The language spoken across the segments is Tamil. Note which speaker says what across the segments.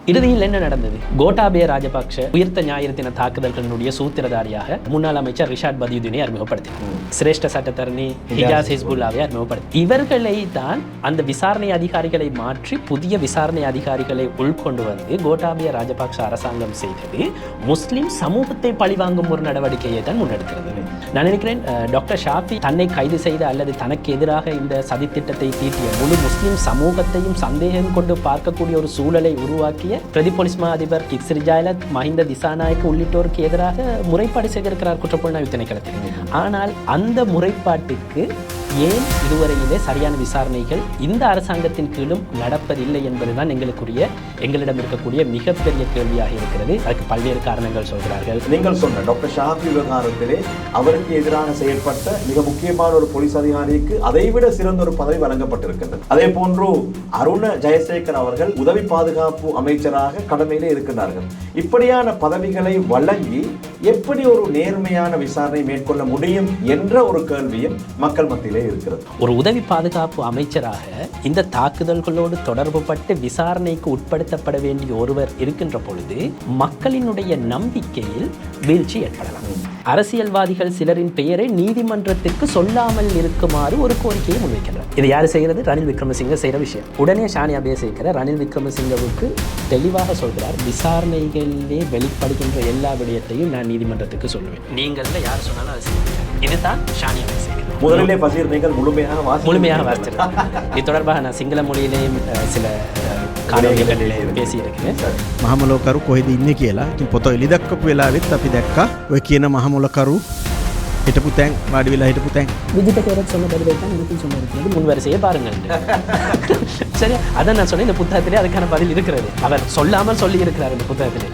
Speaker 1: இறுதியில் என்ன நடந்தது? கோட்டாபய ராஜபக்ஷ உயிர்த்த ஞாயிறு தின தாக்குதல்களுடைய சூத்திரதாரியாக முன்னாள் அமைச்சர் ரிஷாட் பதியுதீனை அறிமுகப்படுத்தினார். சிரேஷ்ட சட்டத்தரணி ஹிஜாஸ் ஹிஸ்புல்லாவை அறிமுகப்படுத்தி இவர்களை தான் அந்த விசாரணை அதிகாரிகளை மாற்றி புதிய விசாரணை அதிகாரிகளை உள்கொண்டு வந்து கோட்டாபய ராஜபக்ஷ அரசாங்கம் செய்தது முஸ்லிம் சமூகத்தை பழிவாங்கும் ஒரு நடவடிக்கையை தான் முன்னெடுக்கிறது. நான் நினைக்கிறேன் டாக்டர் ஷாஃபி தன்னை கைது செய்த அல்லது தனக்கு எதிராக இந்த சதித்திட்டத்தை தீட்டிய முழு முஸ்லிம் சமூகத்தையும் சந்தேகம் கொண்டு பார்க்கக்கூடிய ஒரு சூழலை உருவாக்கிய பிரதி போலீஸ் மா அதிபர் கிக்ஸ்ரி ஜாயலத், மஹிந்த திசாநாயக்க உள்ளிட்டோருக்கு எதிராக முறைப்பாடு செய்திருக்கிறார் குற்றப்புலனாய்வு திணைக்களத்தில். ஆனால் அந்த முறைப்பாட்டுக்கு ஏன் இதுவரையிலே சரியான விசாரணைகள் இந்த அரசாங்கத்தின் கீழும் நடப்பதில்லை என்பதுதான் எங்களிடம் இருக்கக்கூடிய மிகப்பெரிய கேள்வியாக இருக்கிறது. அதுக்கு பல்வேறு காரணங்கள் சொல்கிறார்கள்.
Speaker 2: நீங்கள் சொன்ன டாக்டர் ஷாஃபி விவகாரத்திலே அவருக்கு எதிராக செயல்பட்ட மிக முக்கியமான ஒரு போலீஸ் அதிகாரிக்கு அதைவிட சிறந்த ஒரு பதவி வழங்கப்பட்டிருக்கின்றது. அதே போன்று அருண ஜெயசேகர் அவர்கள் உதவி பாதுகாப்பு அமைச்சராக கடமையிலே இருக்கிறார்கள். இப்படியான பதவிகளை வழங்கி எப்படி ஒரு நேர்மையான விசாரணை மேற்கொள்ள முடியும் என்ற ஒரு கேள்வியும் மக்கள் மத்தியிலே இருக்கிறது.
Speaker 1: ஒரு உதவி பாதுகாப்பு அமைச்சராக இந்த தாக்குதல்களோடு தொடர்புபட்டு விசாரணைக்கு உட்படுத்தப்பட வேண்டிய ஒருவர் இருக்கின்ற பொழுது மக்களினுடைய நம்பிக்கையில் வீழ்ச்சி ஏற்படலாம். அரசியல்வாதிகள் சிலரின் பெயரை நீதிமன்றத்திற்கு சொல்லாமல் இருக்குமாறு ஒரு கோரிக்கையை முன்வைக்கிறார். இது யார் செய்கிறது? ரணில் விக்ரமசிங்க செய்கிற விஷயம். உடனே ஷானி அபேசேகர் ரணில் விக்ரமசிங்கவுக்கு தெளிவாக சொல்கிறார், விசாரணைகளிலே வெளிப்படுகின்ற எல்லா விடயத்தையும் நான் நீதிமன்றத்துக்கு சொல்லுவேன், நீங்கள் யார் சொன்னாலும் அது செய்ய. இதுதான் ஷானி அபேசேகர்.
Speaker 2: முதலிலே பசீர் நீங்கள் முழுமையாக
Speaker 1: வாசிச்சிருக்கேன். இது தொடர்பாக நான் சிங்கள மொழியிலேயும் சில කාලයකදී பேசியிருக்கிறேன்.
Speaker 3: මහමොලකරු කොහෙද ඉන්නේ කියලා. ඉතින් පොත එලි දක්වපු වෙලාවෙත් අපි දැක්කා ඔය කියන මහමොලකරු හිටපු තැන් වාඩි වෙලා හිටපු තැන්.
Speaker 1: விஜிட்ட பேரட் சொன்ன பதிலை தான் எனக்கும் சொன்னிருக்கிறது. முன்வரிசையை பாருங்கள். சரி, அதான் நான் சொன்னேன், இந்த புத்தகத்திலே அதுக்கான பதில் இருக்கிறது. அவர் சொல்லாமல் சொல்லி இருக்கிறார் இந்த புத்தகத்திலே.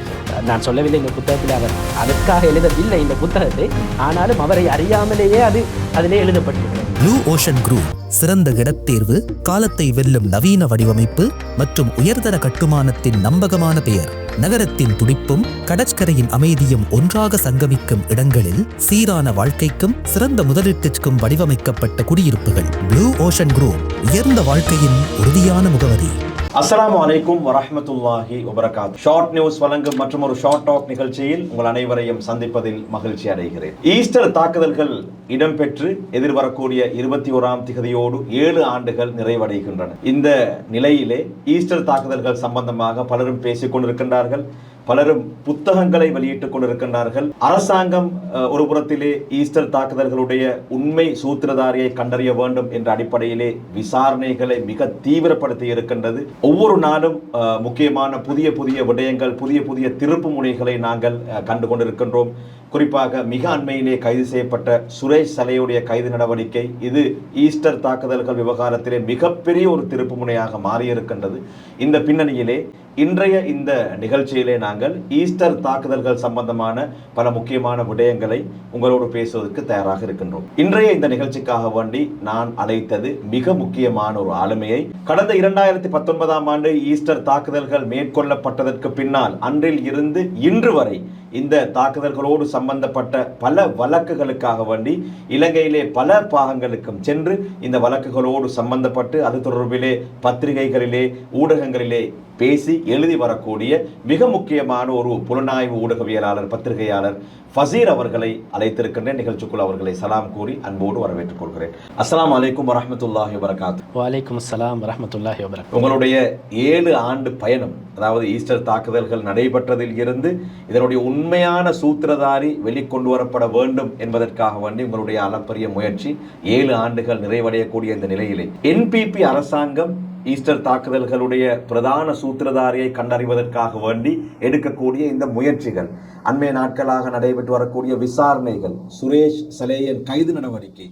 Speaker 1: நான் சொல்லவில்லை இந்த புத்தகத்தில் அவர் அதற்காக எழுதவில்லை இந்த புத்தகத்தை, ஆனாலும் அவரை அறியாமலேயே அது அதிலே எழுதப்பட்டிருக்கிறது.
Speaker 4: ப்ளூ ஓஷன் குரூப் சிறந்த இடத்தேர்வு, காலத்தை வெல்லும் நவீன வடிவமைப்பு மற்றும் உயர்தர கட்டுமானத்தின் நம்பகமான பெயர். நகரத்தின் துடிப்பும் கடற்கரையின் அமைதியும் ஒன்றாக சங்கமிக்கும் இடங்களில் சீரான வாழ்க்கைக்கும் சிறந்த முதலீட்டிற்கும் வடிவமைக்கப்பட்ட குடியிருப்புகள். ப்ளூ ஓஷன் குரூப் உயர்ந்த வாழ்க்கையின் உறுதியான முகவரி.
Speaker 2: அஸ்ஸலாமு அலைக்கும் வரஹ்மத்துல்லாஹி வபரகாத்துஹு. ஷார்ட் நியூஸ் வழங்கும் மற்றும் ஒரு ஷார்ட் டாக் நிகழ்ச்சியில் உங்கள் அனைவரையும் சந்திப்பதில் மகிழ்ச்சி அடைகிறேன். ஈஸ்டர் தாக்குதல்கள் இடம்பெற்று எதிர்வரக்கூடிய 21ஆம் திகதியோடு 7 ஆண்டுகள் நிறைவடைகின்றன. இந்த நிலையிலே ஈஸ்டர் தாக்குதல்கள் சம்பந்தமாக பலரும் பேசிக் கொண்டிருக்கின்றார்கள். பலரும் புத்தகங்களை வெளியிட்டுக் கொண்டிருக்கின்றார்கள். அரசாங்கம் ஒரு புறத்திலே ஈஸ்டர் தாக்குதல்களுடைய உண்மை சூத்திரதாரியை கண்டறிய வேண்டும் என்ற அடிப்படையிலே விசாரணைகளை மிக தீவிரப்படுத்தி இருக்கின்றது. ஒவ்வொரு நாளும் முக்கியமான புதிய புதிய விடயங்கள், புதிய புதிய திருப்பு முனைகளை நாங்கள் கண்டு கொண்டிருக்கின்றோம். குறிப்பாக மிக அண்மையிலே கைது செய்யப்பட்ட சுரேஷ் சலையுடைய கைது நடவடிக்கை இது ஈஸ்டர் தாக்குதல்கள் விவகாரத்திலே மிகப்பெரிய ஒரு திருப்பு முனையாக மாறியிருக்கின்றது. இந்த பின்னணியிலே இன்றைய இந்த நிகழ்ச்சியிலே நாங்கள் ஈஸ்டர் தாக்குதல்கள் சம்பந்தமான பல முக்கியமான விடயங்களை உங்களோடு பேசுவதற்கு தயாராக இருக்கின்றோம். இன்றைய இந்த நிகழ்ச்சிக்காக வேண்டி நான் அழைத்தது மிக முக்கியமான ஒரு ஆளுமையை. கடந்த 2019ஆம் ஆண்டு ஈஸ்டர் தாக்குதல்கள் மேற்கொள்ளப்பட்டதற்கு பின்னால் அன்றில் இருந்து இன்று வரை இந்த தாக்குதல்களோடு சம்பந்தப்பட்ட பல வழக்குகளுக்காக வேண்டி இலங்கையிலே பல பாகங்களுக்கும் சென்று இந்த வழக்குகளோடு சம்பந்தப்பட்டு அது தொடர்பிலே பத்திரிகைகளிலே ஊடகங்களிலே பேசி எழுதி வரக்கூடிய மிக முக்கியமான ஒரு புலனாய்வு ஊடகவியலாளர், பத்திரிகையாளர் ஃபசீர் அவர்களை அழைத்திருக்கின்றேன். நிகழ்ச்சிக்குள் அவர்களை சலாம் கூறி அன்போடு வரவேற்றுக் கொள்கிறேன். அஸ்ஸலாமு அலைக்கும் வரஹ்மத்துல்லாஹி வபரகாத்துஹு.
Speaker 1: வலைக்கும் அஸ்ஸலாம் வரஹ்மத்துல்லாஹி வபரகாத்துஹு.
Speaker 2: உங்களுடைய 7 ஆண்டு பயணம், அதாவது ஈஸ்டர் தாக்குதல்கள் நடைபெற்றதில் இருந்து இதனுடைய உண்மையான சூத்திரதாரி வெளிக்கொண்டு வரப்பட வேண்டும் என்பதற்காக வேண்டி உங்களுடைய அளப்பரிய முயற்சி 7 ஆண்டுகள் நிறைவடையக்கூடிய இந்த நிலையிலே என்பிபி அரசாங்கம் ஈஸ்டர் தாக்குதல்களுடைய பிரதான சூத்திரதாரியை கண்டறிவதற்காக வேண்டி எடுக்கக்கூடிய இந்த முயற்சிகள், அண்மைய நாட்களாக நடைபெற்று வரக்கூடிய விசாரணைகள், சுரேஷ் சலேயன் கைது நடவடிக்கை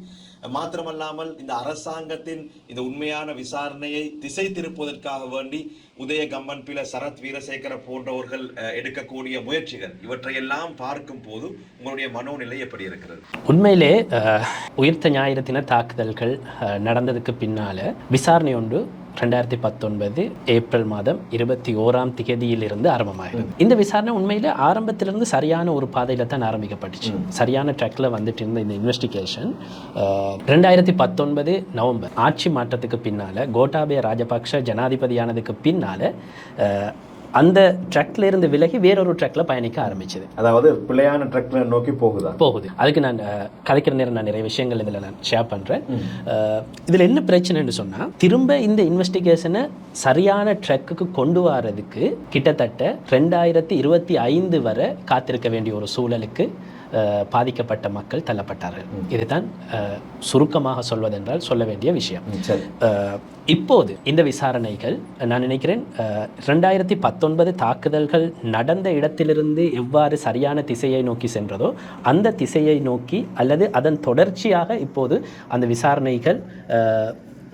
Speaker 2: மாத்திரமல்லாமல் இந்த அரசாங்கத்தின் இந்த உண்மையான விசாரணையை திசை திருப்புவதற்காக வேண்டி உதய கம்மன்பில, சரத் வீரசேகர போன்றவர்கள் எடுக்கக்கூடிய முயற்சிகள், இவற்றையெல்லாம் பார்க்கும் போது உங்களுடைய மனோநிலை எப்படி இருக்கிறது?
Speaker 1: உண்மையிலே உயிர்த்த ஞாயிறு தின தாக்குதல்கள் நடந்ததுக்கு பின்னால விசாரணை ஒன்று 2019 ஏப்ரல் மாதம் 21ஆம் திகதியிலிருந்து ஆரம்பமாகிறது. இந்த விசாரணை உண்மையிலே ஆரம்பத்திலிருந்து சரியான ஒரு பாதையில தான் ஆரம்பிக்கப்பட்டுச்சு. சரியான ட்ராக்ல வந்துட்டு இருந்த இந்த இன்வெஸ்டிகேஷன் 2019 நவம்பர் ஆட்சி மாற்றத்துக்கு பின்னால, கோட்டாபய ராஜபக்ஷ ஜனாதிபதியானதுக்கு பின்னால அந்த ட்ரக்ல இருந்து விலகி வேறொரு ட்ரக்ல பயணிக்க ஆரம்பிச்சது.
Speaker 2: அதாவது பிள்ளையான ட்ரக்ல நோக்கி போகுது. அதுக்கு நான் கலைக்கிற நேரம் நான் நிறைய விஷயங்கள் இதில் நான் ஷேர் பண்ணுறேன். இதில் என்ன பிரச்சனைன்னு சொன்னால், திரும்ப இந்த இன்வெஸ்டிகேஷனை சரியான ட்ரக்குக்கு கொண்டு வரதுக்கு கிட்டத்தட்ட 2025 வரை காத்திருக்க வேண்டிய ஒரு சூழலுக்கு பாதிக்கப்பட்ட மக்கள் தள்ளப்பட்டார்கள். இதுதான் சுருக்கமாக சொல்வதென்றால் சொல்ல வேண்டிய விஷயம். இப்போது இந்த விசாரணைகள் நான் நினைக்கிறேன் 2019 தாக்குதல்கள் நடந்த இடத்திலிருந்து எவ்வாறு சரியான திசையை நோக்கி சென்றதோ அந்த திசையை நோக்கி அல்லது அதன் தொடர்ச்சியாக இப்போது அந்த விசாரணைகள்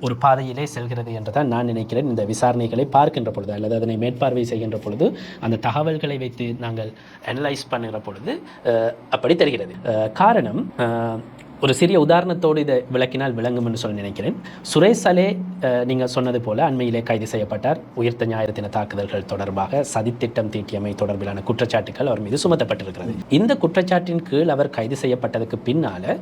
Speaker 2: ஒரு பாதையிலே செல்கிறது என்றுதான் நான் நினைக்கிறேன். இந்த விசாரணைகளை பார்க்கின்ற பொழுது அல்லது அதனை மேற்பார்வை செய்கின்ற பொழுது அந்த தகவல்களை வைத்து நாங்கள் அனலைஸ் பண்ணுகிற பொழுது அப்படி தெரிகிறது. காரணம், ஒரு சிறிய உதாரணத்தோடு இதை விளக்கினால் விளங்கும் என்று சொல்லி நினைக்கிறேன். சுரேஷ் சலே நீங்கள் சொன்னது போல அண்மையிலே கைது செய்யப்பட்டார். உயிர்த்த ஞாயிறு தின தாக்குதல்கள் தொடர்பாக சதித்திட்டம் தீட்டியமை தொடர்பிலான குற்றச்சாட்டுகள் அவர் மீது சுமத்தப்பட்டிருக்கிறது. இந்த குற்றச்சாட்டின் கீழ் அவர் கைது செய்யப்பட்டதுக்கு பின்னால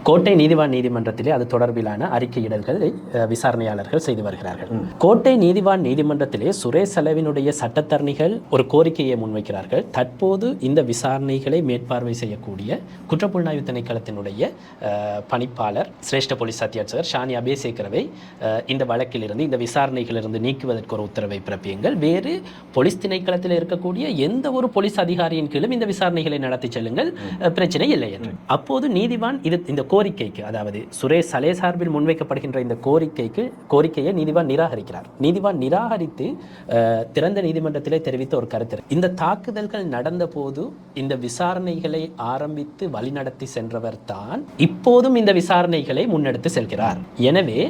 Speaker 2: கோட்டை நீதிவான் நீதிமன்றத்திலே அது தொடர்பிலான அறிக்கையிடல்களை விசாரணையாளர்கள் செய்து வருகிறார்கள். கோட்டை நீதிவான் நீதிமன்றத்திலே சுரேஷ் சலேவினுடைய சட்டத்தரணிகள் ஒரு கோரிக்கையை முன்வைக்கிறார்கள். தற்போது இந்த விசாரணைகளை மேற்பார்வை செய்யக்கூடிய குற்றப்புலனாய்வு திணைக்களத்தினுடைய பணிப்பாளர் சிரேஷ்ட போலீஸ் அத்தியட்சகர் ஷானி அபேசேகரவை இந்த வழக்கிலிருந்து இந்த விசாரணைகளிலிருந்து நீக்குவதற்கு ஒரு உத்தரவை பிறப்பியுங்கள். வேறு போலீஸ் திணைக்களத்தில் இருக்கக்கூடிய எந்த ஒரு போலீஸ் அதிகாரியின் கீழும் இந்த விசாரணைகளை நடத்தி செல்லுங்கள், பிரச்சனை இல்லை என்று. அப்போது நீதிவான் இந்த கோரிக்கைக்கு, அதாவது சுரேஷ் சலே சார்பில் முன்வைக்கப்படுகின்ற இந்த கோரிக்கையை நீதிவான் நிராகரிக்கிறார். நீதிவான் நிராகரித்து திறந்த நீதிமன்றத்திலே தெரிவித்த ஒரு கருத்து, இந்த தாக்குதல்கள் நடந்த போது இந்த விசாரணைகளை ஆரம்பித்து வழிநடத்தி சென்றவர் தான் இப்போதும் இந்த விசாரணைகளை முன்னெடுத்து செல்கிறார். எனவே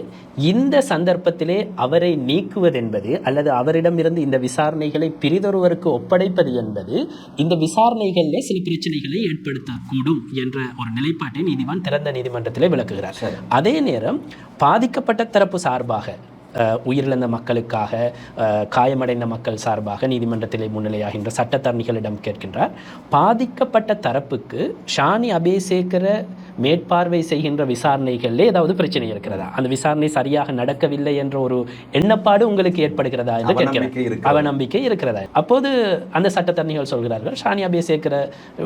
Speaker 2: இந்த சந்தர்ப்பத்திலே அவரை நீக்குவதென்பது அல்லது அவரிடமிருந்து இந்த விசாரணைகளை பிரிதொருவருக்கு ஒப்படைப்பது என்பது இந்த விசாரணைகளிலே சில பிரச்சனைகளை ஏற்படுத்தக்கூடும் என்ற ஒரு நிலைப்பாட்டை நீதிவான் திறந்த நீதிமன்றத்திலே விளக்குகிறார். அதே நேரம் பாதிக்கப்பட்ட தரப்பு சார்பாக உயிரிழந்த மக்களுக்காக காயமடைந்த மக்கள் சார்பாக நீதிமன்றத்திலே முன்னிலையாகின்ற சட்டத்தரணிகளிடம் கேட்கின்றார். பாதிக்கப்பட்ட தரப்புக்கு ஷானி அபேசேகர மேற்பார்வை செய்கின்ற விசாரணைகளிலே ஏதாவது பிரச்சனை இருக்கிறதா, அந்த விசாரணை சரியாக நடக்கவில்லை என்ற ஒரு எண்ணப்பாடு உங்களுக்கு ஏற்படுகிறதா என்று கேட்கிறார். அவநம்பிக்கை இருக்கிறதா? அப்போது அந்த சட்டத்தரணிகள் சொல்கிறார்கள், ஷானி அபேசேகர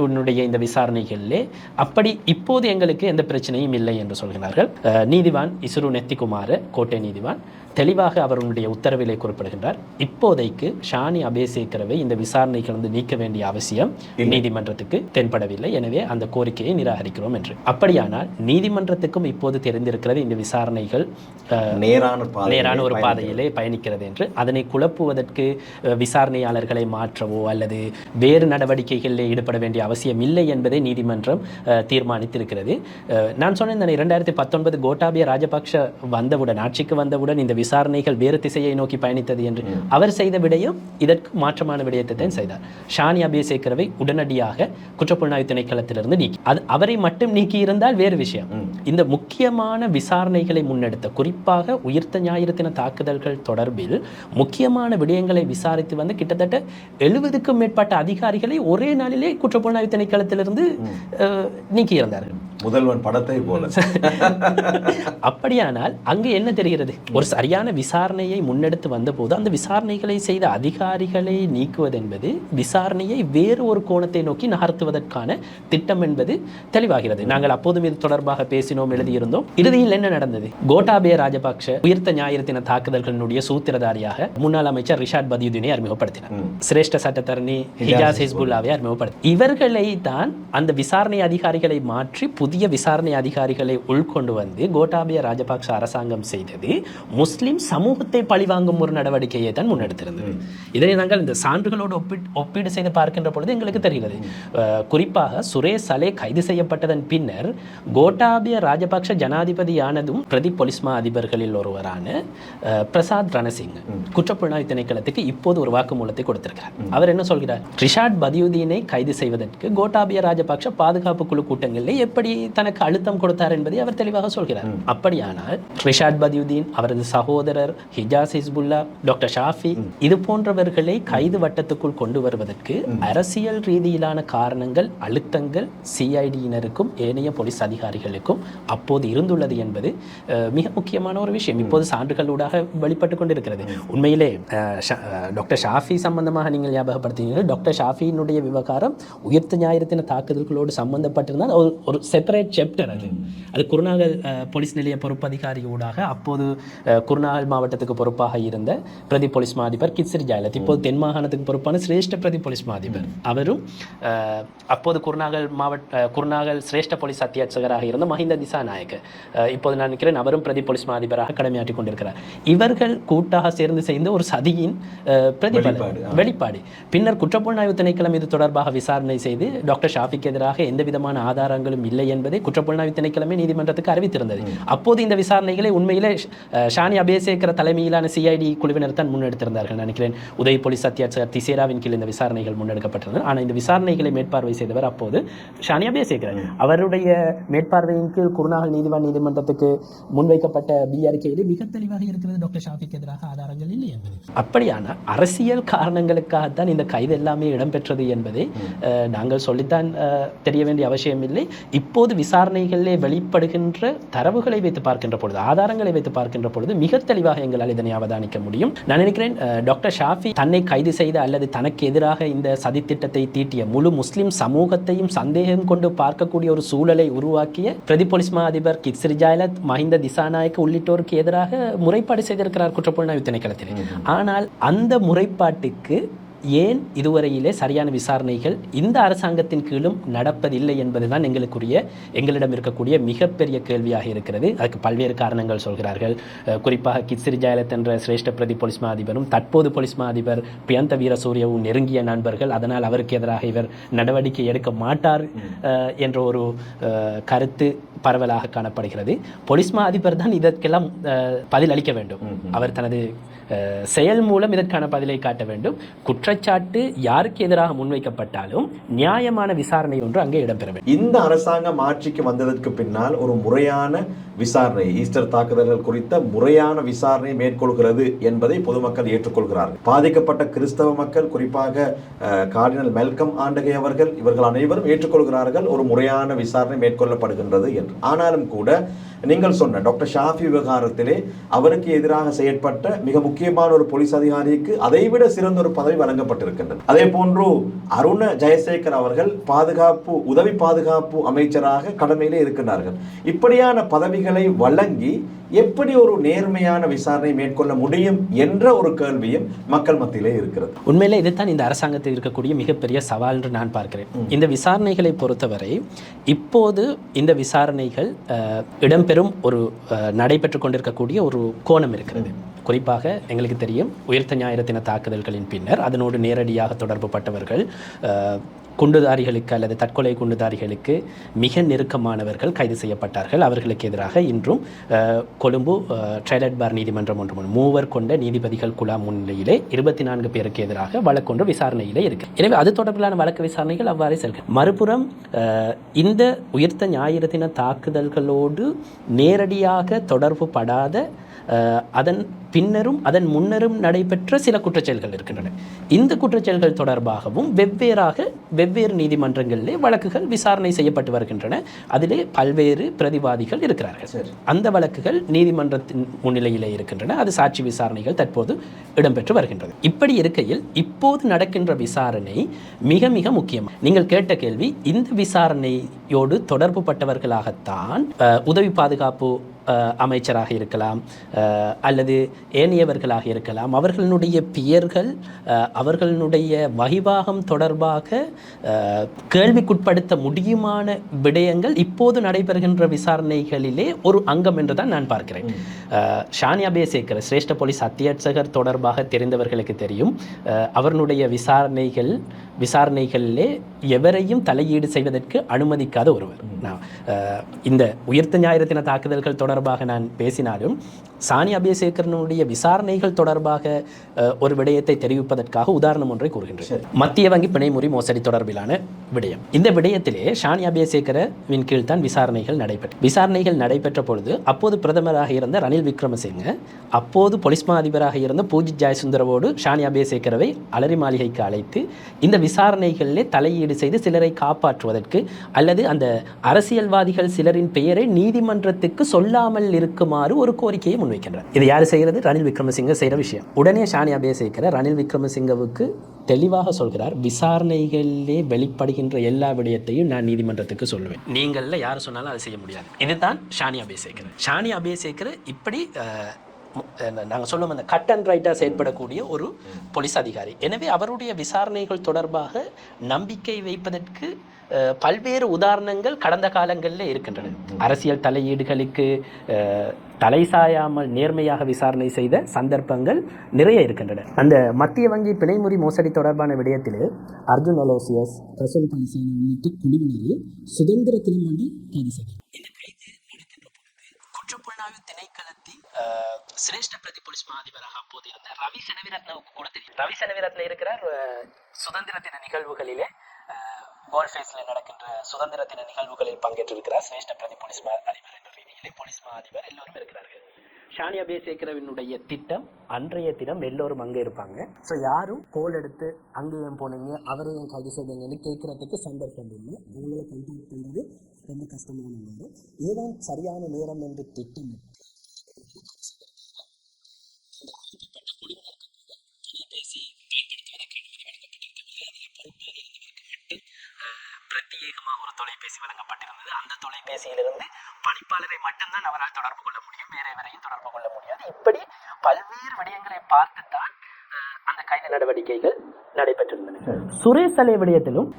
Speaker 2: உன்னுடைய இந்த விசாரணைகளிலே அப்படி இப்போது எங்களுக்கு எந்த பிரச்சனையும் இல்லை என்று சொல்கிறார்கள். நீதிவான் இசுரு நெத்திகுமார கோட்டை நீதிவான் தெளிவாக அவருடைய உத்தரவிலே குறிப்பிடுகின்றார், இப்போதைக்கு ஷானி அபேசேகரவை இந்த விசாரணைகளிலிருந்து நீக்க வேண்டிய அவசியம் நீதிமன்றத்துக்கு தென்படவில்லை, எனவே அந்த கோரிக்கையை நிராகரிக்கிறோம் என்று. அப்படியானால் நீதிமன்றத்துக்கும் இப்போது தெரிந்திருக்கிறது இந்த விசாரணைகள் நேரான ஒரு பாதையிலே பயணிக்கிறது என்று. அதனை குழப்புவதற்கு விசாரணையாளர்களை மாற்றவோ அல்லது வேறு நடவடிக்கைகளில் ஈடுபட வேண்டிய அவசியம் இல்லை என்பதை நீதிமன்றம் தீர்மானித்திருக்கிறது. நான் சொன்னேன் 2019 கோட்டாபய ராஜபக்ஷ வந்தவுடன், ஆட்சிக்கு வந்தவுடன் இந்த விசாரணைகள் வேறு திசையை நோக்கி பயணித்தது என்று அவர் செய்த விடயம் இதற்கு மாற்றமான விடயத்தை தான் செய்தார். ஷானி அபேசேகரவை உடனடியாக குற்றப்புலனாய்வு திணைக்களத்திலிருந்து நீக்கி, அது அவரை மட்டும் நீக்கி இருந்தால் வேறு விஷயம். இந்த முக்கியமான விசாரணைகளை முன்னெடுத்த, குறிப்பாக உயிர்த்த ஞாயிறு தின தாக்குதல்கள் தொடர்பில் முக்கியமான விடயங்களை விசாரித்து வந்து கிட்டத்தட்ட 70க்கும் மேற்பட்ட அதிகாரிகளை ஒரே நாளிலே குற்றப்புலனாய்வு திணைக்களத்திலிருந்து நீக்கியிருந்தார்கள். முதல்வன் படத்தை போல.
Speaker 1: அப்படியானால் அங்கு என்ன தெரிகிறது? ஒரு சரியான விசாரணையை முன்னெடுத்து வந்தபோது அந்த விசாரணைகளை செய்த அதிகாரிகளை நீக்குவது என்பது விசாரணையை வேறு ஒரு கோணத்தை நோக்கி நகர்த்துவதற்கான திட்டம் என்பது தெளிவாகிறது. நாங்கள் அப்போதும் இது தொடர்பாக பேசினோம், எழுதியிருந்தோம். இறுதியில் என்ன நடந்தது? கோட்டாபய ராஜபக்ஷ உயிர்த்த ஞாயிறு தின தாக்குதல்களுடைய சூத்திரதாரியாக முன்னாள் அமைச்சர் ரிஷாட் பதியுதீனை அறிமுகப்படுத்தினார். சிரேஷ்ட சட்டத்தரணி ஹிஜாஸ் ஹிஸ்புல்லாவை அறிமுகப்படுத்தி, இவர்களை தான் அந்த விசாரணை அதிகாரிகளை மாற்றி புதிய விசாரணை அதிகாரிகளை உள்கொண்டு வந்து கோட்டாபய ராஜபக்ஷ அரசாங்கம் செய்தது முஸ்லிம் சமூகத்தை பழிவாங்கும் ஒரு நடவடிக்கையை தான் முன்னெடுத்திருந்தது. இதனை நாங்கள் இந்த சான்றுகளோடு ஒப்பீடு செய்து பார்க்கின்ற பொழுது எங்களுக்கு தெரிகிறது. குறிப்பாக சுரேஷ் சலே கைது செய்யப்பட்டதன் பின்னர் கோட்டாபய ராஜபக்ஷ ஜனாதிபதியானதும் பிரதி பொலிஸ்மா அதிபர்களில் ஒருவரான பிரசாத் ரணசிங் குற்றப்புலனாய்வு திணைக்களத்துக்கு இப்போது ஒரு வாக்குமூலத்தை கொடுத்திருக்கிறார். அவர் என்ன சொல்கிறார்? ரிஷாட் பதியுதீனை கைது செய்வதற்கு கோட்டாபய ராஜபக்ஷ பாதுகாப்பு குழு கூட்டங்களில் எப்படி தனக்கு அழுத்தம் கொடுத்தார் என்பதை அவர் தெளிவாக சொல்கிறார். அப்படியானால் ரிஷாட் பதியுதீன், அவரது சகோதரர் ஹிஜாஸ் ஹிஸ்புல்லா, டாக்டர் ஷாஃபி, இது போன்றவர்களை கைது வட்டத்துக்குள் கொண்டு வருவதற்கு அரசியல் ரீதியிலான காரணங்கள், அழுத்தங்கள் சிஐடியினருக்கும் ஏனைய போலீஸ் அதிகாரிகளுக்கும் அப்போது இருந்துள்ளது என்பது மிக முக்கியமான ஒரு விஷயம். இப்போது சான்றுகளூடாக வெளிப்பட்டு கொண்டிருக்கிறது. உண்மையிலே டாக்டர் ஷாஃபி சம்பந்தமாக நீங்கள் ஞாபகப்படுத்தினீர்கள். டாக்டர் ஷாஃபியினுடைய விவகாரம் உயிர்த்த ஞாயிறு தின தாக்குதல்களோடு சம்பந்தப்பட்டிருந்தால் ஒரு செப்பரேட் சாப்டர். அது குருநாகல் போலீஸ் நிலைய பொறுப்பதிகாரியூடாக அப்போது குருநாகல் மாவட்டத்துக்கு பொறுப்பாக இருந்த பிரதி போலீஸ் மாதிபர் கித்ஸிரி ஜயலத், இப்போது தென் மாகாணத்துக்கு பொறுப்பான சிரேஷ்ட பிரதி போலீஸ் மாதிபர், அவரும் அப்போது குருநாகல் சிரேஷ்ட போலீஸ் அத்தியட்சகராக இருந்த மஹிந்த திசாநாயக்க, இப்போது நான் நினைக்கிறேன் அவரும் பிரதி போலீஸ் மாதிபராக கடமையாற்றி கொண்டிருக்கிறார். இவர்கள் கூட்டாக சேர்ந்து செய்த ஒரு சதியின் வெளிப்பாடு. பின்னர் குற்றப்புலனாய்வு திணைக்களம் இது தொடர்பாக விசாரணை செய்து டாக்டர் ஷாஃபிக்கு எதிராக எந்த விதமான ஆதாரங்களும் இல்லை என்பதை குற்றப்புலனாய்வு திணைக்களமே நீதிமன்றத்துக்கு அறிவித்திருந்தது. அப்போது இந்த விசாரணைகளை உண்மையிலே ஷானி அபேசேகர தலைமையிலான சிஐடி குழுவினர் தான் முன்னெடுத்திருந்தார்கள். நினைக்கிறேன் உதவி போலீஸ் அத்தியட்சகர் திசேராவின் கீழ் இந்த விசாரணைகள் முன்னெடுக்கப்பட்டிருந்தது. ஆனால் இந்த விசாரணைகளை மேற்பார்வை செய்தவர் அப்போது ஷானி அபேசேகர. அவருடைய மேற்பார்வையின் கீழ் குருநாகல் நீதிவான் நீதிமன்றத்துக்கு முன்வைக்கப்பட்ட அறிக்கையிலே மிக தெளிவாக இருக்கிறது டாக்டர் ஷாஃபிக்கு எதிராக ஆதாரங்கள் இல்லை என்பது. அப்படியான அரசியல் காரணங்களுக்காகத்தான் இந்த கைது எல்லாமே இடம்பெற்றது என்பதை நாங்கள் சொல்லித்தான் தெரிய வேண்டிய அவசியம் இல்லை. இப்போது விசாரணைகளிலே வெளிப்படுகின்ற தரவுகளை வைத்து பார்க்கின்ற பொழுது, ஆதாரங்களை வைத்து பார்க்கின்ற பொழுது மிக தெளிவாக எங்களால் இதனை அவதானிக்க முடியும். நான் நினைக்கிறேன் டாக்டர் ஷாஃபி தன்னை கைது செய்த அல்லது தனக்கு எதிராக இந்த சதித்திட்டத்தை தீட்டிய முழு முஸ்லிம் சமூகத்தையும் சந்தேகம் கொண்டு பார்க்கக்கூடிய ஒரு சூழலை உருவாக்கிய பிரதி போலீஸ் மா அதிபர் கித்ஸிரி ஜயலத், மஹிந்த திசாநாயக்க உள்ளிட்டோருக்கு எதிராக முறைப்பாடு செய்திருக்கிறார் குற்றப்புலனாய்வு திணைக்களத்தில். ஆனால் அந்த முறைப்பாட்டுக்கு ஏன் இதுவரையிலே சரியான விசாரணைகள் இந்த அரசாங்கத்தின் கீழும் நடப்பதில்லை என்பதுதான் எங்களிடம் இருக்கக்கூடிய மிகப்பெரிய கேள்வியாக இருக்கிறது. அதுக்கு பல்வேறு காரணங்கள் சொல்கிறார்கள். குறிப்பாக கித்ஸிரி ஜயலத் என்ற சிரேஷ்ட பிரதி போலீஸ் மா அதிபரும் தற்போது போலீஸ் மா அதிபர் பிரியந்த வீரசூரியவும் நெருங்கிய நண்பர்கள், அதனால் அவருக்கு எதிராக இவர் நடவடிக்கை எடுக்க மாட்டார் என்ற ஒரு கருத்து பரவலாக காணப்படுகிறது. போலீஸ் மா அதிபர் தான் இதற்கெல்லாம் பதில் அளிக்க வேண்டும். அவர் தனது செயல் மூலம் இதற்கான பதிலை காட்ட வேண்டும். குற்றச்சாட்டு யாருக்கு எதிராக முன்வைக்கப்பட்டாலும் நியாயமான விசாரணை ஒன்று அங்கே இடம்பெற வேண்டும்.
Speaker 2: இந்த அரசாங்கம் ஆட்சிக்கு வந்ததற்கு பின்னால் ஒரு முறையான விசாரணை, ஈஸ்டர் தாக்குதல்கள் குறித்த முறையான விசாரணை மேற்கொள்கிறது என்பதை பொதுமக்கள் ஏற்றுக்கொள்கிறார்கள். பாதிக்கப்பட்ட கிறிஸ்தவ மக்கள், குறிப்பாக கார்டினல் மெல்கம் ஆண்டகை அவர்கள், இவர்கள் அனைவரும் ஏற்றுக்கொள்கிறார்கள் ஒரு முறையான விசாரணை மேற்கொள்ளப்படுகின்றது என்று. ஆனாலும் கூட நீங்கள் சொன்ன டாக்டர் ஷாஃபி விவகாரத்திலே அவருக்கு எதிராக செயற்பட்ட மிக முக்கியமான ஒரு போலீஸ் அதிகாரிக்கு அதைவிட சிறந்த ஒரு பதவி வழங்கப்பட்டிருக்கின்றது. அதே போன்று அருண ஜெயசேகர் அவர்கள் உதவி பாதுகாப்பு அமைச்சராக கடமையிலே இருக்கின்றார்கள். இப்படியான பதவிகளை வழங்கி எப்படி ஒரு நேர்மையான விசாரணை மேற்கொள்ள முடியும் என்ற ஒரு கேள்வியும் மக்கள் மத்தியிலே இருக்கிறது.
Speaker 1: உண்மையிலே இதுதான் இந்த அரசாங்கத்தில் இருக்கக்கூடிய மிகப்பெரிய சவால் என்று நான் பார்க்கிறேன். இந்த விசாரணைகளை பொறுத்தவரை இப்போது இந்த விசாரணைகள் இடம்பெறும் ஒரு நடைபெற்று கொண்டிருக்கக்கூடிய ஒரு கோணம் இருக்கிறது. குறிப்பாக எங்களுக்கு தெரியும், உயிர்த்த ஞாயிறு தின தாக்குதல்களின் பின்னர் அதனோடு நேரடியாக தொடர்பு பட்டவர்கள், குண்டுதாரிகளுக்கு அல்லது தற்கொலை குண்டுதாரிகளுக்கு மிக நெருக்கமானவர்கள் கைது செய்யப்பட்டார்கள். அவர்களுக்கு எதிராக இன்றும் கொழும்பு ட்ரைலட் பார் நீதிமன்றம் ஒன்று மூவர் கொண்ட நீதிபதிகள் குழா முன்னிலையிலே 24 பேருக்கு எதிராக வழக்கொன்று விசாரணையிலே இருக்கு. எனவே அது தொடர்பிலான வழக்கு விசாரணைகள் அவ்வாறே செல்கிறது. மறுபுறம் இந்த உயிர்த்த ஞாயிறு தின தாக்குதல்களோடு நேரடியாக தொடர்பு படாத, அதன் பின்னரும் அதன் முன்னரும் நடைபெற்ற சில குற்றச்செயல்கள் இருக்கின்றன. இந்த குற்றச்செயல்கள் தொடர்பாகவும் வெவ்வேறு நீதிமன்றங்களிலே வழக்குகள் விசாரணை செய்யப்பட்டு வருகின்றன. அதிலே பல்வேறு பிரதிவாதிகள் இருக்கிறார்கள். அந்த வழக்குகள் நீதிமன்றத்தின் முன்னிலையிலே இருக்கின்றன. அது சாட்சி விசாரணைகள் தற்போது இடம்பெற்று வருகின்றது. இப்படி இருக்கையில் இப்போது நடக்கின்ற விசாரணை மிக மிக முக்கியம். நீங்கள் கேட்ட கேள்வி, இந்த விசாரணையோடு தொடர்பு பட்டவர்களாகத்தான் உதவி பாதுகாப்பு அமைச்சராக இருக்கலாம் அல்லது ஏனையவர்களாக இருக்கலாம், அவர்களுடைய பெயர்கள், அவர்களுடைய வகிவாகம் தொடர்பாக கேள்விக்குட்படுத்த முடியுமான விடயங்கள் இப்போது நடைபெறுகின்ற விசாரணைகளிலே ஒரு அங்கம் என்று தான் நான் பார்க்கிறேன். ஷானி அபேசேகர் சிரேஷ்ட போலீஸ் அத்தியட்சகர் தொடர்பாக தெரிந்தவர்களுக்கு தெரியும், அவர்களுடைய விசாரணைகளிலே எவரையும் தலையீடு செய்வதற்கு அனுமதிக்காத ஒருவர். இந்த உயிர்த்த ஞாயிறு தின தாக்குதல்கள் தொடர்பாக நான் பேசினாலும் சானி அபேசேகரனுடைய விசாரணைகள் தொடர்பாக ஒரு விடயத்தை தெரிவிப்பதற்காக உதாரணம் ஒன்றை கூறுகின்றேன். மத்திய வங்கி பிணைமுறி மோசடி தொடர்பிலான விடயம். இந்த விடயத்திலே ஷானி அபேசேகரவின் கீழ் தான் விசாரணைகள் நடைபெற்ற பொழுது அப்போது பிரதமராக இருந்த ரணில் விக்ரமசிங்க, அப்போது பொலிஸ் மா அதிபராக இருந்த பூஜித் ஜெயசுந்தரவோடு ஷானி அபேசேகரவை அலரி மாளிகைக்கு அழைத்து இந்த விசாரணைகளிலே தலையீடு செய்து சிலரை காப்பாற்றுவதற்கு அல்லது அந்த அரசியல்வாதிகள் சிலரின் பெயரை நீதிமன்றத்துக்கு சொல்லாமல் இருக்குமாறு ஒரு கோரிக்கையை முன்வைக்கின்றார். இது யார் செய்கிறது? ரணில் விக்ரமசிங்க செய்கிற விஷயம். உடனே ஷானி அபேசேகர ரணில் விக்ரமசிங்கவுக்கு தெளிவாக சொல்கிறார், விசாரணைகளிலே வெளிப்படுகின்ற எல்லா விடயத்தையும் நான் நீதிமன்றத்துக்கு சொல்லுவேன், நீங்கள யார் சொன்னாலும் அதை செய்ய முடியாது. இதுதான் ஷானி அபேசேகர் இப்படி நாங்கள் சொல்லுவோம் அந்த கட் அண்ட் ரைட்டாக செயல்படக்கூடிய ஒரு போலீஸ் அதிகாரி. எனவே அவருடைய விசாரணைகள் தொடர்பாக நம்பிக்கை வைப்பதற்கு பல்வேறு உதாரணங்கள் கடந்த காலங்களில் இருக்கின்றன. அரசியல் தலையீடுகளுக்கு தலை சாயாமல் நேர்மையாக விசாரணை செய்த சந்தர்ப்பங்கள் நிறைய இருக்கின்றன. அந்த மத்திய வங்கி பிணைமுறி மோசடி தொடர்பான விடயத்தில் அர்ஜுன் அலோசியஸ், பிரசன் பலிசான உள்ளிட்ட குழுவினரை சுதந்திர தினமன்றி கைது செய்தார். குற்றப்புலனாய்வு திணைக்களத்தின் சிரேஷ்ட பிரதி போலீஸ் மா அதிபராக அப்போது இருந்த ரவி செனவிரத்னவுக்கு கூட தெரியும். ரவி செனவிரத்ன இருக்கிறார் சுதந்திர தின நிகழ்வுகளிலே கோல்ஃபேஸில் நடக்கின்ற சுதந்திர தின நிகழ்வுகளில் பங்கேற்றிருக்கிறார். சிரேஷ்ட பிரதி போலீஸ் மா அதிபர் என்ற ரீதியிலே போலீஸ் மா அதிபர் எல்லோரும் இருக்கிறார்கள். ஷானி அபேசேகரவினுடைய திட்டம் அன்றைய தினம் எல்லோரும் அங்கே இருப்பாங்க. ஸோ யாரும் கோல் எடுத்து அங்கேயும் போனீங்க அவரையும் கைது செய்வீங்கன்னு கேட்கறதுக்கு சந்தர்ப்பம் இல்லை. உங்களை கைது பண்ணுறது ரொம்ப கஷ்டமான ஒன்று. இதுதான் சரியான நேரம் என்று திட்டமிட்டு பிரத்யேகமாக ஒரு தொலைபேசி வழங்கப்பட்டிருந்தது. அந்த தொலைபேசியிலிருந்து பணிப்பாளரை மட்டும்தான் அவரால் தொடர்பு கொள்ள முடியும், வேற எவரையும் தொடர்பு கொள்ள முடியாது. இப்படி பல்வேறு விடயங்களை பார்த்துத்தான் அந்த கைது நடவடிக்கைகள் நடைபெற்றிருந்தன. சுரேஷ் சலே விடயத்திலும்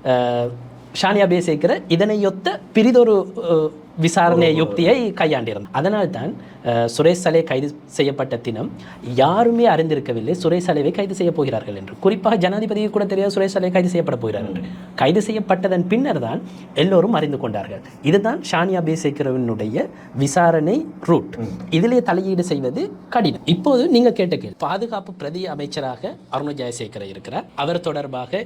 Speaker 1: ஷானி அபேசேகர இதனையொத்த பிரிதொரு விசாரணை யுக்தியை கையாண்டிருந்தார். அதனால்தான் சுரேஷ் சலே கைது செய்யப்பட்ட தினம் யாருமே அறிந்திருக்கவில்லை சுரேஷ் சலேவை கைது செய்ய போகிறார்கள் என்று. குறிப்பாக ஜனாதிபதியை கூட தெரியாது சுரேஷ் சலே கைது செய்யப்பட போகிறார் என்று. கைது செய்யப்பட்டதன் பின்னர் தான் எல்லோரும் அறிந்து கொண்டார்கள். இதுதான் ஷானி அபேசேகரவினுடைய விசாரணை ரூட். இதிலே தலையீடு செய்வது கடினம். இப்போது நீங்க கேட்ட கேள்வி, பாதுகாப்பு பிரதி அமைச்சராக அருண் ஜெயசேகர இருக்கிறார். அவர் தொடர்பாக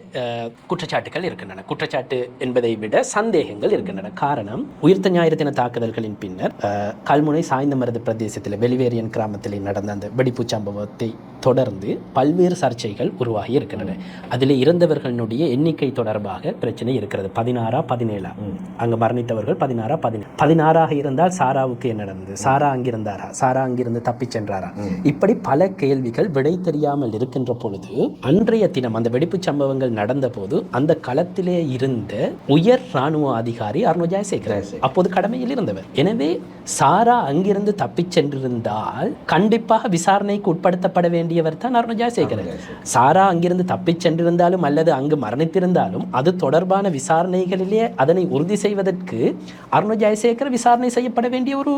Speaker 1: குற்றச்சாட்டுகள் இருக்கின்றன. குற்றச்சாட்டு என்பதை விட சந்தேகங்கள் இருக்கின்றன. காரணம், உயிர்த்த ஞாயிறு தின தாக்குதல்களின் பின்னர் கல்முனை சாய்ந்தமருது பிரதேசத்தில் வெளிவேரியன் கிராமத்தில் நடந்த அந்த வெடிப்பு சம்பவத்தை தொடர்ந்து பல்வேறு சர்ச்சைகள் உருவாகி இருக்கின்றன. அதில் இறந்தவர்களுடைய எண்ணிக்கை தொடர்பாக பிரச்சனை இருக்கிறது. 16 17 அங்கு மரணித்தவர்கள் 16 16 இருந்தால் சாராவுக்கு என்ன நடந்தது, சாரா அங்கிருந்தாரா, சாரா அங்கிருந்து தப்பி சென்றாரா, இப்படி பல கேள்விகள் விடை தெரியாமல் இருக்கின்ற பொழுது அன்றைய தினம் அந்த வெடிப்பு சம்பவங்கள் நடந்த போது அந்த களத்திலே இருந்த உயர் இராணுவ அதிகாரி அருண் ஜெயசேகர அப்போது கடமையில் இருந்தவர். எனவே சாரா அங்கிருந்து தப்பி சென்றிருந்தால் கண்டிப்பாக விசாரணைக்கு உட்படுத்தப்பட வேண்டியவர் தான் அருண் ஜெயசேகர. சாரா அங்கிருந்து தப்பி சென்றிருந்தாலும் அல்லது அங்கு மரணித்திருந்தாலும் அது தொடர்பான விசாரணைகளிலே அதனை உறுதி செய்வதற்கு அருண் ஜெயசேகர விசாரணை செய்யப்பட வேண்டிய ஒரு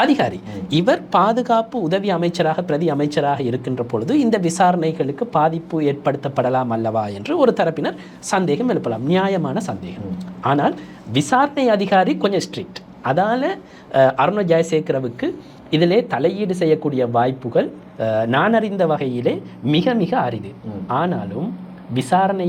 Speaker 1: அதிகாரி. இவர் பாதுகாப்பு உதவி அமைச்சராக பிரதி அமைச்சராக இருக்கின்ற பொழுது இந்த விசாரணைகளுக்கு பாதிப்பு ஏற்படுத்தப்படலாம் அல்லவா என்று ஒரு தரப்பினர் சந்தேகம் எழுப்பலாம். நியாயமான சந்தேகம். ஆனால் விசாரணை அதிகாரி கொஞ்சம் ஸ்ட்ரிக்ட். அதால அருண் ஜெயசேகரவுக்கு இதிலே தலையீடு செய்யக்கூடிய வாய்ப்புகள் நான் அறிந்த வகையிலே மிக மிக அரிது. ஆனாலும் விசாரணை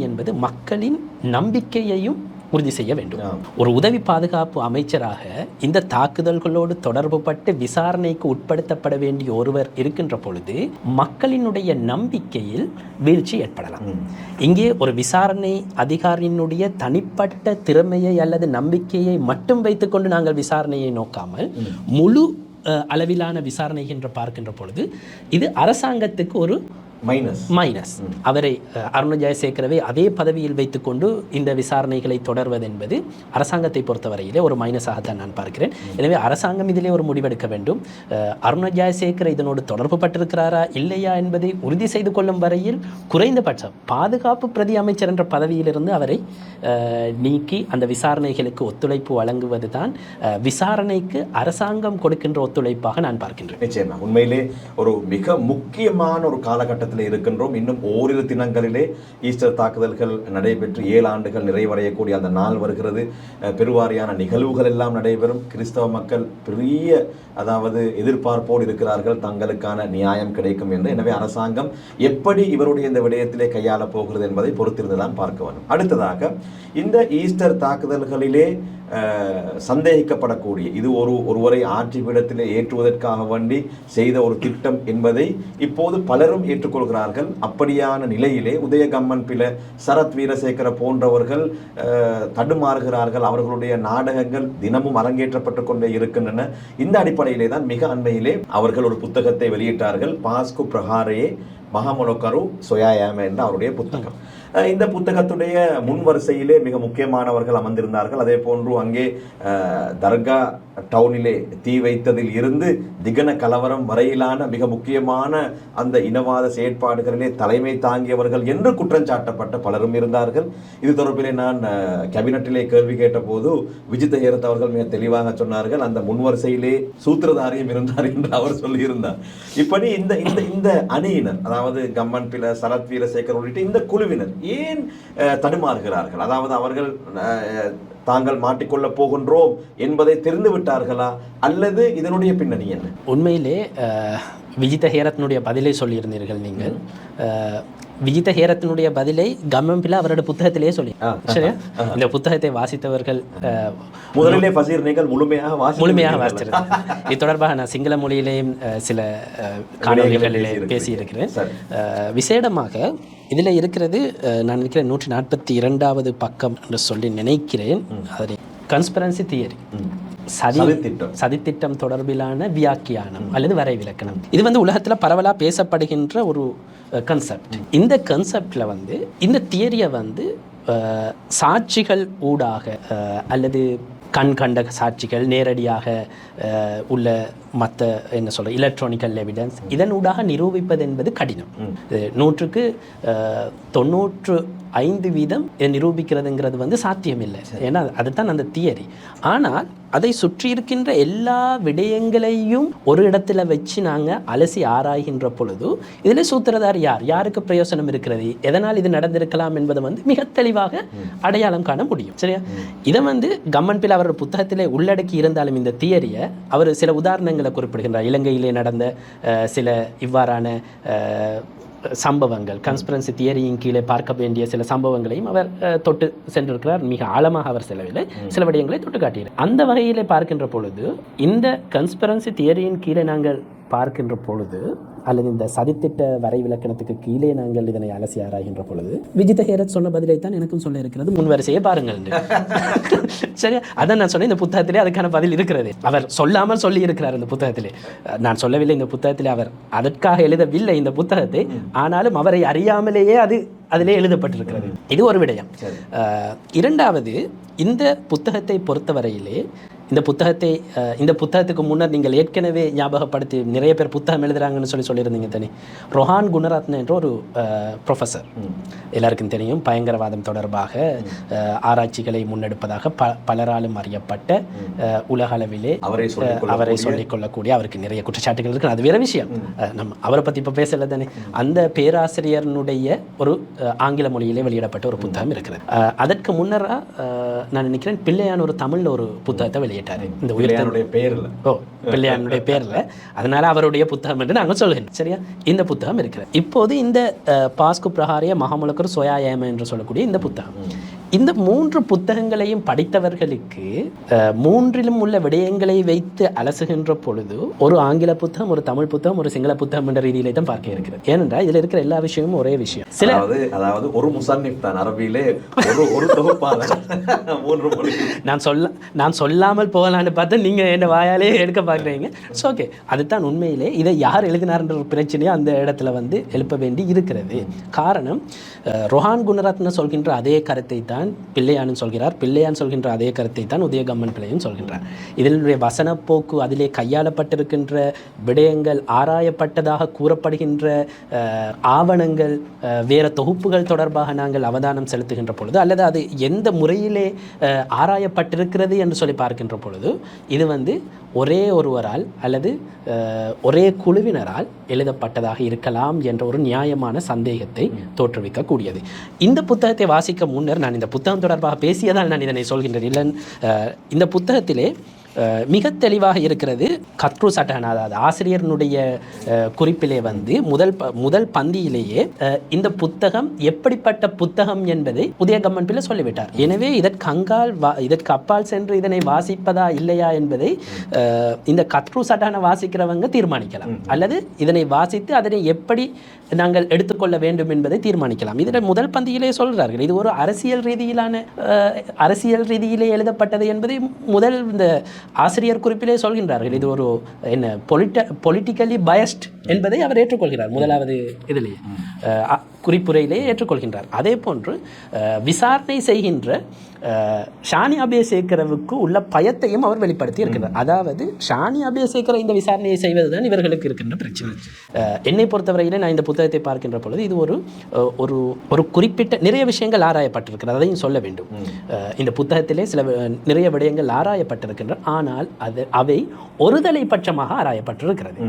Speaker 1: என்பது மக்களின் நம்பிக்கையையும் உறுதி செய்ய வேண்டும். ஒரு உதவி பாதுகாப்பு அமைச்சராக இந்த தாக்குதல்களோடு தொடர்பு பட்டு விசாரணைக்கு உட்படுத்தப்பட வேண்டிய ஒருவர் இருக்கின்ற பொழுது மக்களினுடைய நம்பிக்கையில் வீழ்ச்சி ஏற்படலாம். இங்கே ஒரு விசாரணை அதிகாரியினுடைய தனிப்பட்ட திறமையை அல்லது நம்பிக்கையை மட்டும் வைத்துக்கொண்டு நாங்கள் விசாரணையை நோக்காமல் முழு அளவிலான விசாரணை என்று பார்க்கின்ற பொழுது இது அரசாங்கத்துக்கு ஒரு மைனஸ். அவரை அருண் ஜெயசேகரவை அதே பதவியில் வைத்துக்கொண்டு இந்த விசாரணைகளை தொடர்வது என்பது அரசாங்கத்தை பொறுத்தவரையிலே ஒரு மைனஸாகத்தான் நான் பார்க்கிறேன். எனவே அரசாங்கம் இதிலே ஒரு முடிவெடுக்க வேண்டும். அருண் ஜெயசேகர இதனோடு தொடர்பு பட்டிருக்கிறாரா இல்லையா என்பதை உறுதி செய்து கொள்ளும் வரையில் குறைந்தபட்சம் பாதுகாப்பு பிரதி அமைச்சர் என்ற பதவியிலிருந்து அவரை நீக்கி அந்த விசாரணைகளுக்கு ஒத்துழைப்பு வழங்குவது தான் விசாரணைக்கு அரசாங்கம் கொடுக்கின்ற ஒத்துழைப்பாக நான் பார்க்கின்றேன்.
Speaker 2: நிச்சயமா உண்மையிலே ஒரு மிக முக்கியமான ஒரு காலகட்டத்தில் காலகட்டத்தில் இருக்கின்றோம். இன்னும் ஓரிரு தினங்களிலே ஈஸ்டர் தாக்குதல்கள் நடைபெற்று 7 ஆண்டுகள் நிறைவடையக்கூடிய அந்த நாள் வருகிறது. பெருவாரியான நிகழ்வுகள் எல்லாம் நடைபெறும். கிறிஸ்தவ மக்கள் பெரிய எதிர்பார்ப்போடு இருக்கிறார்கள், தங்களுக்கான நியாயம் கிடைக்கும் என்று. எனவே அரசாங்கம் எப்படி இவருடைய இந்த விடயத்திலே கையாள போகிறது என்பதை பொறுத்திருந்துதான் பார்க்க வேண்டும். அடுத்ததாக இந்த ஈஸ்டர் தாக்குதல்களிலே சந்தேகிக்கப்படக்கூடிய இது ஒருவரை ஆட்சி பீடத்திலே ஏற்றுவதற்காக வேண்டி செய்த ஒரு திட்டம் என்பதை இப்போது பலரும் ஏற்றுக்கொள்கிறார்கள். அப்படியான நிலையிலே உதயகம்மன் பில, சரத் வீரசேகர போன்றவர்கள் தடுமாறுகிறார்கள். அவர்களுடைய நாடகங்கள் தினமும் அரங்கேற்றப்பட்டுக் கொண்டே இருக்கின்றன. இந்த அடிப்படையிலே தான் மிக அண்மையிலே அவர்கள் ஒரு புத்தகத்தை வெளியிட்டார்கள். பாஸ்கு பிரகாரையே மஹாமுலக்கரு சொயாயாம என்ற அவருடைய புத்தகம். இந்த புத்தகத்துடைய முன்வரிசையிலே மிக முக்கியமானவர்கள் அமர்ந்திருந்தார்கள். அதே போன்று அங்கே தர்கா டவுனிலே தீ வைத்ததில் இருந்து திகன கலவரம் வரையிலான மிக முக்கியமான அந்த இனவாத செயற்பாடுகளிலே தலைமை தாங்கியவர்கள் என்று குற்றம் சாட்டப்பட்ட பலரும் இருந்தார்கள். இது தொடர்பிலே நான் கேபினட்டிலே கேள்வி கேட்ட போது விஜித ஹேரத் அவர்கள் மிக தெளிவாக சொன்னார்கள், அந்த முன்வரிசையிலே சூத்திரதாரியம் இருந்தார் என்று அவர் சொல்லியிருந்தார். இப்படி இந்த அணியினர், அதாவது கம்மன் பில, சரத் வீரசேகர் உள்ளிட்ட இந்த குழுவினர் ஏன் தடுமாறுகிறார்கள்? அதாவது அவர்கள் தாங்கள் மாட்டிக்கொள்ள போகின்றோம் என்பதை தெரிந்து விட்டார்களா, அல்லது இதனுடைய பின்னணி என்ன?
Speaker 1: உண்மையிலே விஜித ஹேரத்தினுடைய பதிலை சொல்லியிருந்தீர்கள் நீங்கள். விஜித ஹேரத்தினுடைய பதிலை கம்மம்பில அவரோட புத்தகத்திலேயே சொல்லி, சரியா? இந்த புத்தகத்தை வாசித்தவர்கள்
Speaker 2: முதலிலே பசீர் நீங்கள் முழுமையாக
Speaker 1: வாசிச்சிருக்கேன். இது தொடர்பாக நான் சிங்கள மொழியிலேயும் சில காணொலிகளிலே பேசியிருக்கிறேன். விசேடமாக இதில் இருக்கிறது, நான் நினைக்கிறேன் 142வது பக்கம் என்று சொல்லி நினைக்கிறேன். அதில் கன்ஸ்பிரன்சி தியரி, சதித்திட்டம் தொடர்பிலான வியாக்கியானம் அல்லது வரைவிலக்கணம். இது உலகத்தில் பரவலாக பேசப்படுகின்ற ஒரு கன்செப்ட். இந்த கன்செப்டில் இந்த தியரியை சாட்சிகள் ஊடாக அல்லது கண்கண்ட சாட்சிகள், நேரடியாக உள்ள மற்ற எலக்ட்ரானிக்கல் எவிடன்ஸ், இதனூடாக நிரூபிப்பது என்பது கடினம். 100க்கு 95% நிரூபிக்கிறதுங்கிறது சாத்தியமில்லை. ஏன்னா அதுதான் அந்த தியரி. ஆனால் அதை சுற்றி இருக்கின்ற எல்லா விடயங்களையும் ஒரு இடத்துல வச்சு நாங்கள் அலசி ஆராய்கின்ற பொழுது இதில் சூத்திரதார் யாருக்கு பிரயோசனம் இருக்கிறது, எதனால் இது நடந்திருக்கலாம் என்பதை மிக தெளிவாக அடையாளம் காண முடியும். சரியா? இதை கம்மன் பில் அவரோட புத்தகத்திலே உள்ளடக்கி இருந்தாலும் இந்த தியரியை அவர் சில உதாரணங்களை குறிப்பிடுகின்றார். இலங்கையிலே நடந்த சில இவ்வாறான சம்பவங்கள், கன்ஸ்பிரன்சி தியரியின் கீழே பார்க்க வேண்டிய சில சம்பவங்களையும் அவர் தொட்டு சென்றிருக்கிறார். மிக ஆழமாக அவர் செல்லவில்லை, சில விடயங்களை தொட்டு காட்டினார். அந்த வகையிலே பார்க்கின்ற பொழுது இந்த கன்ஸ்பிரன்சி தியரியின் கீழே நாங்கள் பார்க்கின்ற பொழுது அல்லது இந்த சதித்திட்ட வரைவிலக்கணத்துக்கு கீழே நாங்கள் இதனை அலசி ஆராய்கின்ற பொழுது விஜித ஹேரத் சொன்ன பதிலை தான் எனக்கும் சொல்ல இருக்கிறது. முன்வரிசையை பாருங்கள். சரியா? அதான் நான் சொன்னேன், இந்த புத்தகத்திலே அதுக்கான பதில் இருக்கிறது. அவர் சொல்லாமல் சொல்லி இருக்கிறார் இந்த புத்தகத்திலே. நான் சொல்லவில்லை, இந்த புத்தகத்திலே அவர் அதற்காக எழுதவில்லை இந்த புத்தகத்தை. ஆனாலும் அவரை அறியாமலேயே அதிலே எழுதப்பட்டிருக்கிறது. இது ஒரு விடயம். இரண்டாவது, இந்த புத்தகத்தை பொறுத்தவரையிலே இந்த புத்தகத்துக்கு முன்னர் நீங்கள் ஏற்கனவே ஞாபகப்படுத்தி நிறைய பேர் புத்தகம் எழுதுறாங்கன்னு சொல்லியிருந்தீங்க தானே. ரொஹான் குணரத்ன என்ற ஒரு ப்ரொஃபஸர், எல்லாருக்கும் தெரியும், பயங்கரவாதம் தொடர்பாக ஆராய்ச்சிகளை முன்னெடுப்பதாக பலராலும் அறியப்பட்ட, உலக அளவிலே அவரை சொல்லிக்கொள்ளக்கூடிய, அவருக்கு நிறைய குற்றச்சாட்டுகள் இருக்கு. அது வேற விஷயம், நம்ம அவரை பற்றி இப்போ பேசல தானே. அந்த பேராசிரியர்னுடைய ஒரு ஆங்கில மொழியிலே வெளியிடப்பட்ட ஒரு புத்தகம் இருக்கிறது. அதற்கு முன்னராக நான் நினைக்கிறேன் பிள்ளையான ஒரு தமிழில் ஒரு புத்தகத்தை வெளியிட்டாரு. இந்த உயிர்த்தனுடைய பேரில், பிள்ளையானுடைய பேரில், அதனால அவருடைய புத்தகம் என்று நாங்கள் சொல்கிறேன். சரியா? இந்த புத்தகம் இருக்கிறது. இப்போது இந்த பாஸ்கு பிரகாரிய மஹாமுலக்கர் சொயாயாம என்று சொல்லக்கூடிய இந்த புத்தகம், இந்த 3 புத்தகங்களையும் படித்தவர்களுக்கு 3லும் உள்ள விடயங்களை வைத்து அலசுகின்ற பொழுது ஒரு ஆங்கில புத்தகம், ஒரு தமிழ் புத்தகம், ஒரு சிங்கள புத்தகம் என்ற ரீதியிலே தான் பார்க்க இருக்கிறது. ஏனென்றால் இதில் இருக்கிற எல்லா விஷயமும் ஒரே விஷயம்.
Speaker 2: அதாவது ஒரு முசன்னிஃப் தான், அரபியிலே ஒரு தொகுப்பாளர் 3 மொழி.
Speaker 1: நான் சொல்லாமல் போகலான்னு பார்த்தா நீங்க என்ன வாயாலே எடுக்க பார்க்குறீங்க. ஸோ ஓகே, அதுதான் உண்மையிலே இதை யார் எழுதினார்ன்ற ஒரு பிரச்சனையோ அந்த இடத்துல எழுப்ப வேண்டி இருக்கிறது. காரணம், ரொஹான் குணரத்ன சொல்கின்ற அதே கருத்தை தான் தான் பிள்ளையானும் சொல்கிறார். பிள்ளையான் சொல்கின்ற அதே கருத்தை தான் உதயகம்மன் பிள்ளையும் சொல்கின்றார். இதனுடைய வசனப்போக்கு, அதிலே கையாளப்பட்டிருக்கின்ற விடயங்கள், ஆராயப்பட்டதாக கூறப்படுகின்ற ஆவணங்கள், வேற தொகுப்புகள் தொடர்பாக நாங்கள் அவதானம் செலுத்துகின்ற பொழுது, அல்லது அது எந்த முறையிலே ஆராயப்பட்டிருக்கிறது என்று சொல்லி பார்க்கின்ற பொழுது, இது ஒரே ஒருவரால் அல்லது ஒரே குழுவினரால் எழுதப்பட்டதாக இருக்கலாம் என்ற ஒரு நியாயமான சந்தேகத்தை தோற்றுவிக்கக்கூடியது. இந்த புத்தகத்தை வாசிக்க முன்னர் நான் இந்த புத்தகம் தொடர்பாக பேசியதால் நான் இதனை சொல்கின்றேன். இல்லை, இந்த புத்தகத்திலே மிக தெளிவாக இருக்கிறது. கத்ரு சட்டஹானா, அதாவது ஆசிரியர்னுடைய குறிப்பிலே முதல் பந்தியிலேயே இந்த புத்தகம் எப்படிப்பட்ட புத்தகம் என்பதை உதயகம்மன் பிள்ளை சொல்லிவிட்டார். எனவே இதற்கு அப்பால் சென்று இதனை வாசிப்பதா இல்லையா என்பதை இந்த கத்ரு சட்டஹானா வாசிக்கிறவங்க தீர்மானிக்கலாம், அல்லது இதனை வாசித்து அதனை எப்படி நாங்கள் எடுத்துக்கொள்ள வேண்டும் என்பதை தீர்மானிக்கலாம். இதில் முதல் பந்தியிலே சொல்கிறார்கள், இது ஒரு அரசியல் ரீதியிலே எழுதப்பட்டது என்பதை முதல் இந்த ஆசிரியர் குறிப்பிலே சொல்கின்றார்கள். இது ஒரு பொலிட்டிக்கலி பயஸ்ட் என்பதை அவர் ஏற்றுக்கொள்கிறார். முதலாவது இதிலேயே குறிப்புரையிலே ஏற்றுக்கொள்கின்றார். அதே போன்று விசாரணை செய்கின்ற ஷானி அபேசேகரவுக்கு உள்ள பயத்தையும் அவர் வெளிப்படுத்தி இருக்கிறார். அதாவது ஷானி அபேசேகர இந்த விசாரணையை செய்வதுதான் இவர்களுக்கு இருக்கின்ற பிரச்சனை. என்னை பொறுத்தவரையிலே நான் இந்த புத்தகத்தை பார்க்கின்ற பொழுது இது ஒரு குறிப்பிட்ட நிறைய விஷயங்கள் ஆராயப்பட்டிருக்கிறது, அதையும் சொல்ல வேண்டும். இந்த புத்தகத்திலே நிறைய விடயங்கள் ஆராயப்பட்டிருக்கின்றன, ஆனால் அவை ஒருதலை பட்சமாக ஆராயப்பட்டிருக்கிறது.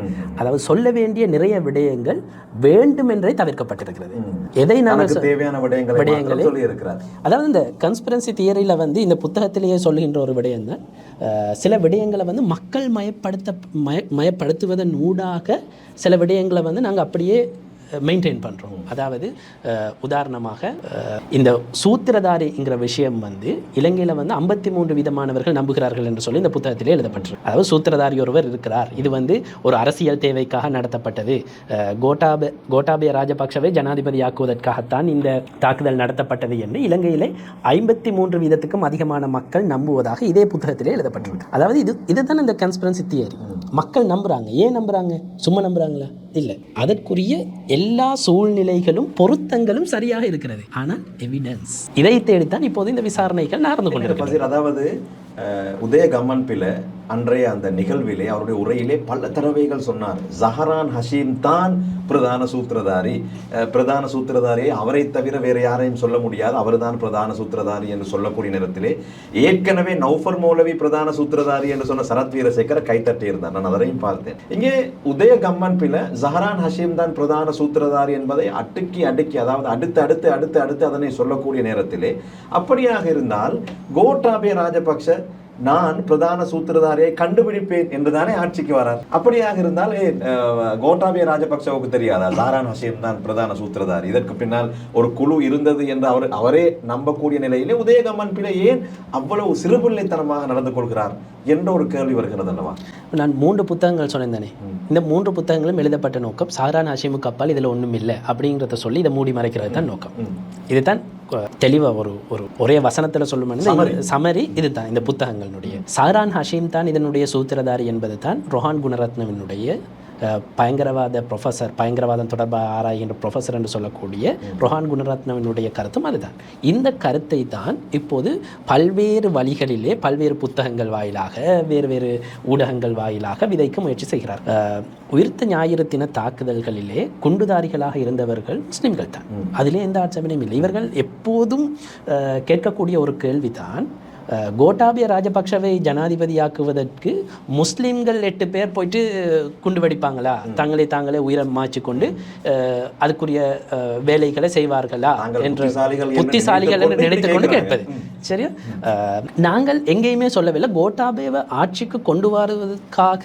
Speaker 1: அதாவது சொல்ல வேண்டிய நிறைய விடயங்கள் வேண்டுமென்றே தவிர்க்கப்பட்டிருக்கிறது. எதை நாங்கள்
Speaker 2: தேவையான விடயங்களை சொல்லியிருக்கிறார்.
Speaker 1: அதாவது இந்த கன்ஸ்பிரன்சி தியரியில் இந்த புத்தகத்திலேயே சொல்கின்ற ஒரு விடயம் தான், சில விடயங்களை மக்கள் மயப்படுத்துவதன் ஊடாக சில விடயங்களை நாங்கள் அப்படியே மெயின்டைன் பண்ணுறோம். அதாவது உதாரணமாக இந்த சூத்திரதாரிங்கிற விஷயம் இலங்கையில் 53 விதமானவர்கள் நம்புகிறார்கள் என்று சொல்லி இந்த புத்தகத்திலே எழுதப்பட்டிருக்கு. அதாவது சூத்திரதாரி ஒருவர் இருக்கிறார், இது ஒரு அரசியல் தேவைக்காக நடத்தப்பட்டது, கோட்டாபய ராஜபக்ஷவை ஜனாதிபதியாக்குவதற்காகத்தான் இந்த தாக்குதல் நடத்தப்பட்டது என்று இலங்கையிலே 53 வீதத்துக்கும் அதிகமான மக்கள் நம்புவதாக இதே புத்தகத்திலே எழுதப்பட்டிருக்கு. அதாவது இதுதான் இந்த கன்ஸ்பிரன்சி தியரி. மக்கள் நம்புறாங்க. ஏன் நம்புறாங்க? சும்மா நம்புறாங்களா? இல்லை, அதற்குரிய எல்லா சூழ்நிலைகளும் பொருத்தங்களும் சரியாக இருக்கிறது. ஆனால் எவிடன்ஸ், இதை தேடித்தான் இப்போது இந்த விசாரணைகள் நடந்து கொண்டிருக்கிறது.
Speaker 2: அதாவது உதயகம்மன் பிள்ளை அன்றைய அந்த நிகழ்விலே அவருடைய உரையிலே பல தடவைகள் சொன்னார், ஜஹரான் ஹஷீம் தான் பிரதான சூத்திரதாரியை அவரை தவிர வேறு யாரையும் சொல்ல முடியாது, அவர்தான் பிரதான சூத்திரதாரி என்று சொல்லக்கூடிய நேரத்திலே ஏற்கனவே நௌஃபர் மௌலவி பிரதான சூத்திரதாரி என்று சொன்ன சரத் வீரசேகர கைத்தட்டி இருந்தார். நான் அதனையும் பார்த்தேன். இங்கே உதயகம்மன் பிள்ளை ஜஹரான் ஹஷீம் தான் பிரதான சூத்திரதாரி என்பதை அடுக்கி அதாவது அடுத்து அதனை சொல்லக்கூடிய நேரத்திலே, அப்படியாக இருந்தால் கோட்டாபய ராஜபக்ஷ நான் பிரதான சூத்திரதாரியை கண்டுபிடிப்பேன் என்றுதானே ஆட்சிக்கு வரார். அப்படியாக இருந்தால் கோட்டாபய ராஜபக்சவுக்கு தெரியாதா ஜஹரான் ஹஷீம் தான் பிரதான சூத்திரதாரி, இதற்கு பின்னால் ஒரு குழு இருந்தது என்று அவரே நம்பக்கூடிய நிலையிலே உதயகம்மன் பிள்ளை ஏன் அவ்வளவு சிறுபிள்ளைத்தனமாக நடந்து கொள்கிறார் என்ற ஒரு கேள்வி வருகிறது அல்லவா?
Speaker 1: நான் 3 புத்தகங்கள் சொன்னேன். இந்த 3 புத்தகங்களும் எழுதப்பட்ட நோக்கம் ஜஹரான் ஹஷீமுக்கு அப்பால் இதில் ஒன்றும் இல்லை அப்படிங்கிறத சொல்லி இதை மூடி மறைக்கிறது தான் நோக்கம். இதுதான் தெளிவாக ஒரே வசனத்தில் சொல்லும்போது சமரி இதுதான் இந்த புத்தகங்களுடைய. ஜஹரான் ஹஷீம் தான் இதனுடைய சூத்திரதாரி என்பது தான் ரொஹான் குணரத்னவினுடைய பயங்கரவாதம் தொடர்பாக ஆராய்கின்ற ப்ரொஃபஸர் என்று சொல்லக்கூடிய ரொஹான் குணரத்னவினுடைய கருத்தும் அதுதான். இந்த கருத்தை தான் இப்போது பல்வேறு வழிகளிலே பல்வேறு புத்தகங்கள் வாயிலாக வேறு ஊடகங்கள் வாயிலாக விதைக்க முயற்சி செய்கிறார். உயிர்த்த ஞாயிறு தின தாக்குதல்களிலே குண்டுதாரிகளாக இருந்தவர்கள் முஸ்லிம்கள் தான், அதிலே எந்த ஆட்சேபனையும் இல்லை. இவர்கள் எப்போதும் கேட்கக்கூடிய ஒரு கேள்விதான், கோட்டாபய ராஜபக்ஷவை ஜனாதிபதியாக்குவதற்கு முஸ்லீம்கள் 8 பேர் போயிட்டு குண்டு வெடிப்பாங்களா, தாங்களே உயிரை மாய்ச்சி கொண்டு அதுக்குரிய வேலைகளை செய்வார்களா என்ற புத்திசாலிகள் என்று நினைத்து கொண்டு கேட்பது. சரியா? நாங்கள் எங்கேயுமே சொல்லவில்லை கோட்டாபய ஆட்சிக்கு கொண்டு வருவதற்காக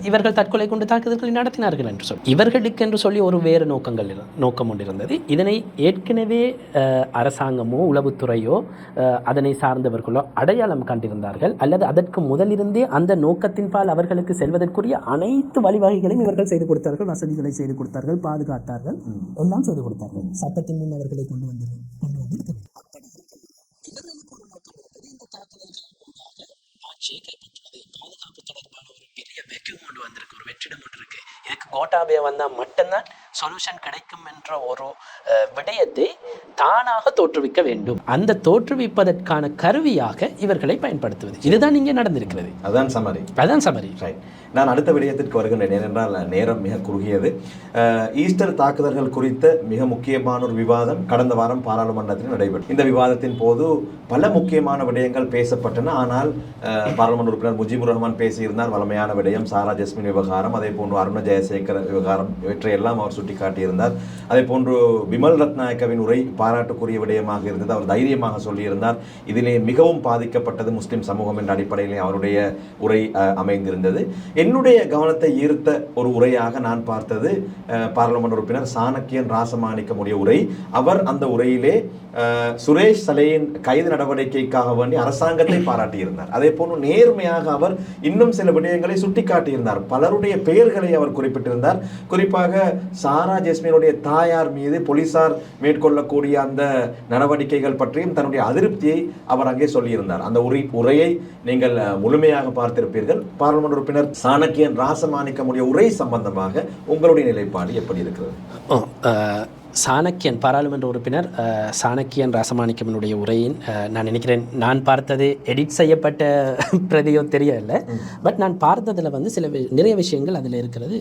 Speaker 1: இவர்கள் தற்கொலை கொண்டு தாக்குதல்களை நடத்தினார்கள் என்று சொல்லி, இவர்களுக்கு என்று சொல்லி ஒரு வேறு நோக்கம் ஒன்று இருந்தது. இதனை ஏற்கனவே அரசாங்கமோ உளவுத்துறையோ அதனை சார்ந்தவர்களோ அடையாளம் கண்டிருந்தார்கள், அல்லது அதற்கு முதலிருந்தே அந்த நோக்கத்தின் பால் அவர்களுக்கு செல்வதற்குரிய அனைத்து வழிவகைகளையும் இவர்கள் செய்து கொடுத்தார்கள், வசதிகளை செய்து கொடுத்தார்கள், பாதுகாத்தார்கள், எல்லாம் செய்து கொடுத்தார்கள். சட்டத்தின் முன் அவர்களை கொண்டு வந்து பாதுகாப்பு தொடர்பான ஒரு பெரிய வெக்யூம் கொண்டு வந்திருக்கு, ஒரு வெற்றிடம் ஒன்று இருக்கு. இதுக்கு கோட்டாபய வந்தால் மட்டும்தான் சொல்யூஷன் கிடைக்கும் என்ற ஒரு விடயத்தை தானாக தோற்றுவிக்க வேண்டும். அந்த தோற்றுவிப்பதற்கான கருவியாக இவர்களை பயன்படுத்துவது, இதுதான் இங்கே நடந்திருக்கிறது.
Speaker 2: அதான் சமரி. நான் அடுத்த விடயத்திற்கு வருகின்றேன், ஏனென்றால் நேரம் மிக குறுகியது. ஈஸ்டர் தாக்குதல்கள் குறித்த மிக முக்கியமான ஒரு விவாதம் கடந்த வாரம் பாராளுமன்றத்தில் நடைபெற்றது. இந்த விவாதத்தின் போது பல முக்கியமான விடயங்கள் பேசப்பட்டன. ஆனால் பாராளுமன்ற உறுப்பினர் முஜிபுர் ரஹ்மான் பேசியிருந்தார் வளமையான விடயம், சாரா ஜஸ்மின் விவகாரம், அதே போன்று அருண ஜெயசேகர விவகாரம், இவற்றையெல்லாம் அவர் சுட்டிக்காட்டியிருந்தார். அதே போன்று விமல் ரத்நாயக்கவின் உரை பாராட்டுக்குரிய விடயமாக இருந்தது. அவர் தைரியமாக சொல்லியிருந்தார். இதிலே மிகவும் பாதிக்கப்பட்டது முஸ்லிம் சமூகம் என்ற அடிப்படையிலே அவருடைய உரை அமைந்திருந்தது. என்னுடைய கவனத்தை ஈர்த்த ஒரு உரையாக நான் பார்த்தது பாராளுமன்ற உறுப்பினர் சாணக்கியன் ராசமாணிக்கமுடைய உரை. அவர் அந்த உரையிலே சுரேஷ் சலேயின் கைது நடவடிக்கைக்காக வேண்டி அரசாங்கத்தை பாராட்டியிருந்தார். அதே போன்று நேர்மையாக அவர் இன்னும் சில விடயங்களை சுட்டிக்காட்டியிருந்தார். பலருடைய பெயர்களை அவர் குறிப்பிட்டிருந்தார். குறிப்பாக சாரா ஜெஸ்மினுடைய தாயார் மீது போலீசார் மேற்கொள்ளக்கூடிய அந்த நடவடிக்கைகள் பற்றியும் தன்னுடைய அதிருப்தியை அவர் அங்கே சொல்லியிருந்தார். அந்த உரையை நீங்கள் முழுமையாக பார்த்திருப்பீர்கள். பாராளுமன்ற உறுப்பினர் சாணக்கியன் ராசமாணிக்கமுடைய உரை சம்பந்தமாக உங்களுடைய நிலைப்பாடு எப்படி இருக்கிறது?
Speaker 1: சாணக்கியன் பாராளுமன்ற உறுப்பினர் சாணக்கியன் ராசமாணிக்கமனுடைய உரையின் நான் நினைக்கிறேன், நான் பார்த்தது எடிட் செய்யப்பட்ட பிரதியோ தெரியவில்லை. பட் நான் பார்த்ததில் வந்து நிறைய விஷயங்கள் அதில் இருக்கிறது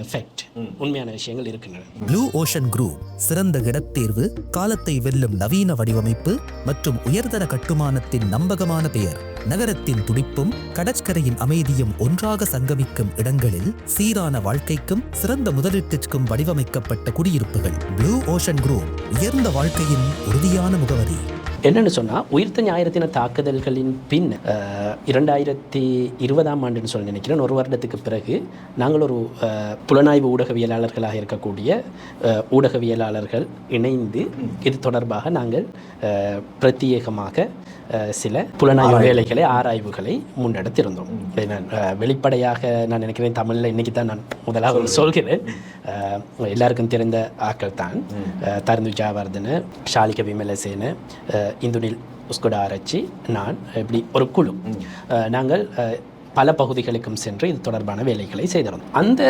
Speaker 1: ஃபேக்ட், உண்மையான விஷயங்கள் இருக்கின்றன.
Speaker 4: ப்ளூ ஓஷன் குரூப் சிறந்த இடத்தேர்வு, காலத்தை வெல்லும் நவீன வடிவமைப்பு மற்றும் உயர்தர கட்டுமானத்தின் நம்பகமான பெயர். நகரத்தின் துடிப்பும் கடற்கரையின் அமைதியும் ஒன்றாக சங்கமிக்கும் இடங்களில் சீரான வாழ்க்கைக்கும் சிறந்த முதலீட்டிற்கும் வடிவமைக்கப்பட்ட குடியிருப்புகள். ப்ளூ ஓஷன் குரூப் உயர்ந்த வாழ்க்கையின் உறுதியான முகவரி.
Speaker 1: என்னென்னு சொன்னால், உயிர்த்த ஞாயிறு தின தாக்குதல்களின் பின் 2020ஆம் ஆண்டுன்னு சொல்லி நினைக்கிறேன், ஒரு வருடத்துக்கு பிறகு நாங்கள் ஒரு புலனாய்வு ஊடகவியலாளர்களாக இருக்கக்கூடிய ஊடகவியலாளர்கள் இணைந்து இது தொடர்பாக நாங்கள் பிரத்யேகமாக சில புலனாய்வு வேலைகளை ஆராய்வுகளை முன்னெடுத்திருந்தோம். வெளிப்படையாக நான் நினைக்கிறேன், தமிழில் இன்றைக்கி தான் நான் முதலாக சொல்கிறேன். எல்லாருக்கும் தெரிந்த ஆக்கள் தான் தருந்து ஜாவர்தன, ஷாலிக விமலசேன, இந்துனில் உஸ்குடா ஆராய்ச்சி, நான் இப்படி ஒரு குழு. நாங்கள் பல பகுதிகளுக்கும் சென்று இது தொடர்பான வேலைகளை செய்திருந்தோம். அந்த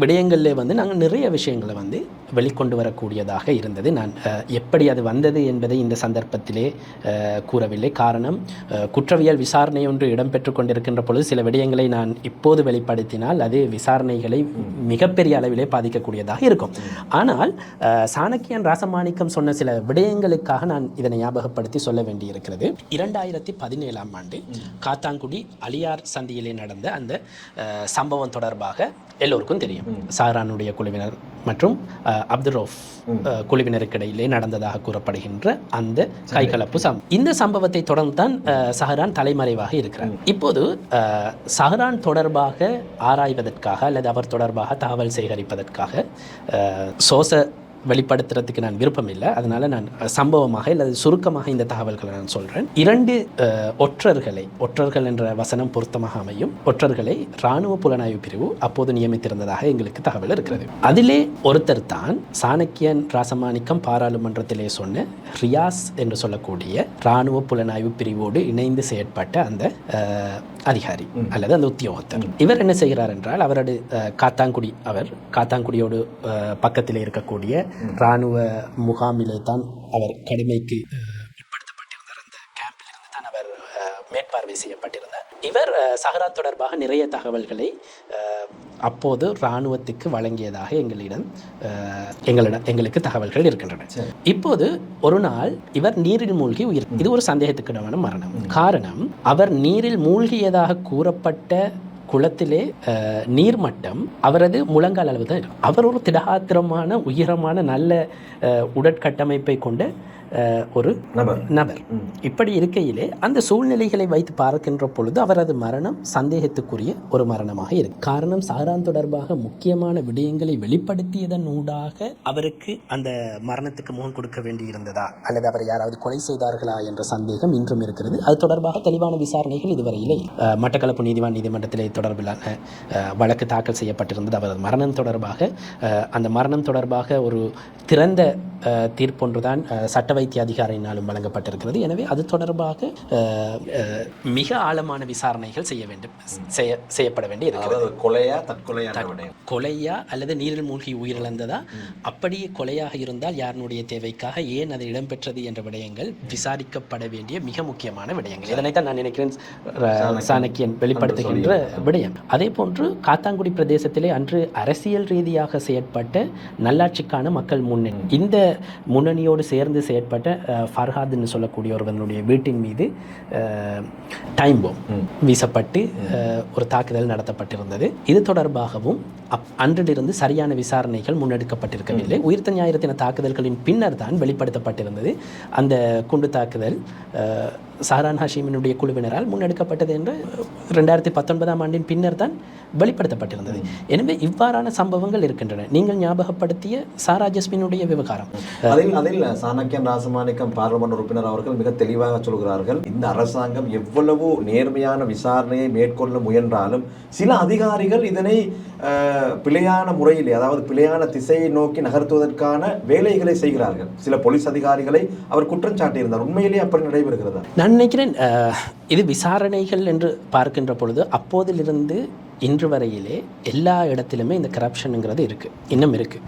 Speaker 1: விடயங்களில் வந்து நாங்கள் நிறைய விஷயங்களை வந்து வெளிக்கொண்டு வரக்கூடியதாக இருந்தது. நான் எப்படி அது வந்தது என்பதை இந்த சந்தர்ப்பத்திலே கூறவில்லை. காரணம், குற்றவியல் விசாரணை ஒன்று இடம்பெற்று கொண்டிருக்கின்ற பொழுது சில விடயங்களை நான் இப்போது வெளிப்படுத்தினால் அது விசாரணைகளை மிகப்பெரிய அளவிலே பாதிக்கக்கூடியதாக இருக்கும். ஆனால் சாணக்கியன் ராசமாணிக்கம் சொன்ன சில விடயங்களுக்காக நான் இதனை ஞாபகப்படுத்தி சொல்ல வேண்டியிருக்கிறது. 2017ஆம் ஆண்டு காத்தாங்குடி அலியார் சந்தியிலே நடந்த அந்த சம்பவம் தொடர்பாக எல்லோருக்கும் தெரியும். சாரானுடைய குழுவினர் மற்றும் அப்துல் ரவுஃப் குழுவினருக்கு இடையிலே நடந்ததாக கூறப்படுகின்ற அந்த கைகலப்பு சம்பவம். இந்த சம்பவத்தை தொடர்ந்து தான் சஹரான் தலைமறைவாக இருக்கிறார். இப்போது சஹரான் தொடர்பாக ஆராய்வதற்காக அல்லது அவர் தொடர்பாக தகவல் சேகரிப்பதற்காக வெளிப்படுத்துறதுக்கு நான் விருப்பம் இல்லை. அதனால நான் சம்பவமாக அல்லது சுருக்கமாக இந்த தகவல்களை நான் சொல்கிறேன். 2 ஒற்றர்கள் என்ற வசனம் பொருத்தமாக அமையும். ஒற்றர்களை இராணுவ புலனாய்வு பிரிவு அப்போது நியமித்திருந்ததாக எங்களுக்கு தகவல் இருக்கிறது. அதிலே ஒருத்தர் தான் சாணக்கியன் ராசமாணிக்கம் பாராளுமன்றத்திலே சொன்ன ரியாஸ் என்று சொல்லக்கூடிய இராணுவ புலனாய்வு பிரிவோடு இணைந்து செயற்பட்ட அந்த அதிகாரி அல்லது அந்த உத்தியோகத்தர். இவர் என்ன செய்கிறார் என்றால், அவரது காத்தாங்குடியோடு பக்கத்தில் இருக்கக்கூடிய இராணுவ முகாமிலே தான் அவர் கடமைக்கு உட்படுத்தப்பட்டிருந்தார். அந்த கேம்பில் இருந்து தான் அவர் மேற்பார்வை செய்யப்பட்டிருந்தார். இவர் சஹரா தொடர்பாக நிறைய தகவல்களை அப்போது இராணுவத்துக்கு வழங்கியதாக எங்களுக்கு தகவல்கள் இருக்கின்றன. இப்போது ஒரு நாள் இவர் நீரில் மூழ்கி இது ஒரு சந்தேகத்துக்கிடமான மரணம். காரணம், அவர் நீரில் மூழ்கியதாக கூறப்பட்ட குளத்திலே நீர்மட்டம் அவரது முழங்கால் அளவு தான் இருக்கும். அவர் ஒரு திடகாத்திரமான உயரமான நல்ல உடற்கட்டமைப்பை கொண்ட ஒரு நபர். இப்படி இருக்கையிலே அந்த சூழ்நிலைகளை வைத்து பார்க்கின்ற பொழுது அவரது மரணம் சந்தேகத்துக்குரிய ஒரு மரணமாக இருக்கு. காரணம், சஹரான் தொடர்பாக முக்கியமான விடயங்களை வெளிப்படுத்தியதன் ஊடாக அவருக்கு அந்த மரணத்துக்கு முகம் கொடுக்க வேண்டி இருந்ததா அல்லது அவர் யாராவது கொலை செய்தார்களா என்ற சந்தேகம் இன்றும் இருக்கிறது. அது தொடர்பாக தெளிவான விசாரணைகள் இதுவரையிலே மட்டக்களப்பு நீதிமன்றத்திலே தொடர்பிலான வழக்கு தாக்கல் செய்யப்பட்டிருந்தது. அவரது மரணம் தொடர்பாக அந்த மரணம் தொடர்பாக ஒரு திறந்த தீர்ப்பொன்றுதான் சட்ட வைத்திய அதிகாரியினாலும் வழங்கப்பட்டிருக்கிறது. எனவே அது தொடர்பாக மிக ஆழமான விசாரணைகள் செய்யப்பட வேண்டி இருக்கிறது. கொலையா அல்லது நீரில் மூழ்கி உயிரிழந்ததா, அப்படியே கொலையாக இருந்தால் யாருடைய தேவைக்காக ஏன் அது இடம்பெற்றது என்ற விடயங்கள் விசாரிக்கப்பட வேண்டிய மிக முக்கியமான விடயங்கள். இதனைத்தான் நான் நினைக்கிறேன் சாணக்கியன் வெளிப்படுத்துகின்ற விடயம். அதே போன்று காத்தாங்குடி பிரதேசத்திலே அன்று அரசியல் ரீதியாக செயற்பட்ட நல்லாட்சிக்கான மக்கள் முன்னணி, இந்த முன்னணியோடு சேர்ந்து செயற்பட்ட ஃபர்ஹாத்னு சொல்லக்கூடிய ஒருவனுடைய வீட்டின் மீது டைம் பாம் வீசப்பட்டு ஒரு தாக்குதல் நடத்தப்பட்டிருந்தது. இது தொடர்பாகவும் அன்றிலிருந்து சரியான விசாரணைகள் முன்னெடுக்கப்பட்டிருக்கவில்லை. உயிர்த்த ஞாயிறு தின தாக்குதல்களின் பின்னர் தான் வெளிப்படுத்தப்பட்டிருந்தது. அந்த குண்டு தாக்குதல் சாரான் ஹஷீமினுடைய குழுவினரால் முன்னெடுக்கப்பட்டது என்று 2019ஆம் ஆண்டின் பின்னர் தான் வெளிப்படுத்தப்பட்டிருந்தது. எனவே இவ்வாறான சம்பவங்கள் இருக்கின்றன. நீங்கள் ஞாபகப்படுத்திய சாரா ஜஸ்மினுடைய விவகாரம்,
Speaker 2: அதில் சாணக்கியன் ராசமாணிக்கம் பார்லிமெண்ட் உறுப்பினர் அவர்கள் மிக தெளிவாக சொல்கிறார்கள், இந்த அரசாங்கம் எவ்வளவு நேர்மையான விசாரணையை மேற்கொள்ள முயன்றாலும் சில அதிகாரிகள் இதனை பிழையான முறையிலே, அதாவது பிழையான திசையை நோக்கி நகர்த்துவதற்கான வேலைகளை செய்கிறார்கள். சில போலீஸ் அதிகாரிகளை அவர் குற்றம் சாட்டியிருந்தார். உண்மையிலேயே அப்படி நடைபெறுகிறதா?
Speaker 1: நான் நினைக்கிறேன் இது விசாரணைகள் என்று பார்க்கின்ற பொழுது அப்போதிலிருந்து இன்று வரையிலே எல்லா இடத்திலுமே இந்த கரப்ஷனுங்கிறது இருக்குது, இன்னும் இருக்குது.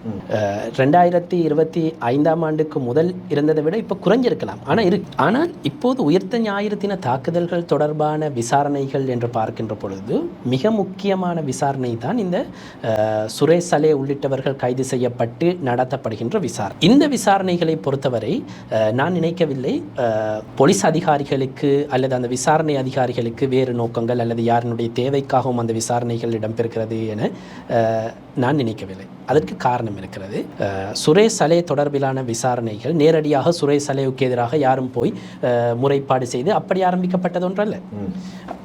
Speaker 1: 2025ஆம் ஆண்டுக்கு முதல் இருந்ததை விட இப்போ குறைஞ்சிருக்கலாம், ஆனால் இருக்கு. ஆனால் இப்போது உயிர்த்த ஞாயிறு தின தாக்குதல்கள் தொடர்பான விசாரணைகள் என்று பார்க்கின்ற பொழுது மிக முக்கியமான விசாரணை தான் இந்த சுரேஷ் சலே உள்ளிட்டவர்கள் கைது செய்யப்பட்டு நடத்தப்படுகின்ற விசாரணை. இந்த விசாரணைகளை பொறுத்தவரை நான் நினைக்கவில்லை போலீஸ் அதிகாரிகளுக்கு அல்லது அந்த விசாரணை அதிகாரிகளுக்கு வேறு நோக்கங்கள் அல்லது யாருடைய தேவைக்காகவும் அந்த விசாரணைகள் இடம்பெறுகிறது என நான் நினைக்கவில்லை. அதற்கு காரணம் இருக்கிறது. சுரேஷ் சலே தொடர்பிலான விசாரணைகள் நேரடியாக சுரேஷ் சலேவுக்கு எதிராக யாரும் போய் முறைப்பாடு செய்து அப்படி ஆரம்பிக்கப்பட்டது ஒன்றல்ல.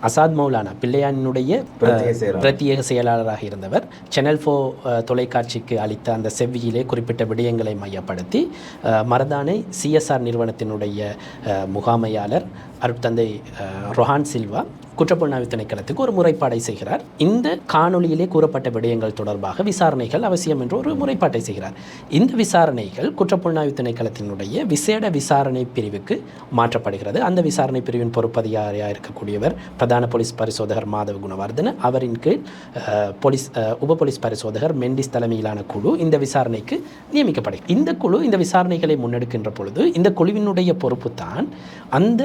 Speaker 1: அசாத் மௌலானா பிள்ளையானுடைய பிரத்யேக செயலாளராக இருந்தவர் சேனல் 4 தொலைக்காட்சிக்கு அளித்த அந்த செவ்வியிலே குறிப்பிட்ட விடயங்களை மையப்படுத்தி மரதானை CSR நிறுவனத்தினுடைய முகாமையாளர் அருட்தந்தை ரொஹான் சில்வா குற்றப்புலனாய்வு திணைக்களத்துக்கு ஒரு முறைப்பாடை செய்கிறார். இந்த காணொலியிலே கூறப்பட்ட விடயங்கள் தொடர்பாக விசாரணைகள் அவசியம் என்று ஒரு முறைப்பாட்டை செய்கிறார். இந்த விசாரணைகள் குற்றப்புலனாய்வு திணைக்களத்தினுடைய விசேட விசாரணை பிரிவுக்கு மாற்றப்படுகிறது. அந்த விசாரணை பிரிவின் பொறுப்பதிகாரியாக இருக்கக்கூடியவர் பிரதான போலீஸ் பரிசோதகர் மாதவ குணவர்தன. அவரின் கீழ் உப போலீஸ் பரிசோதகர் மெண்டிஸ் தலைமையிலான குழு இந்த விசாரணைக்கு நியமிக்கப்படுகிறது. இந்த குழு இந்த விசாரணைகளை முன்னெடுக்கின்ற பொழுது இந்த குழுவினுடைய பொறுப்பு தான் அந்த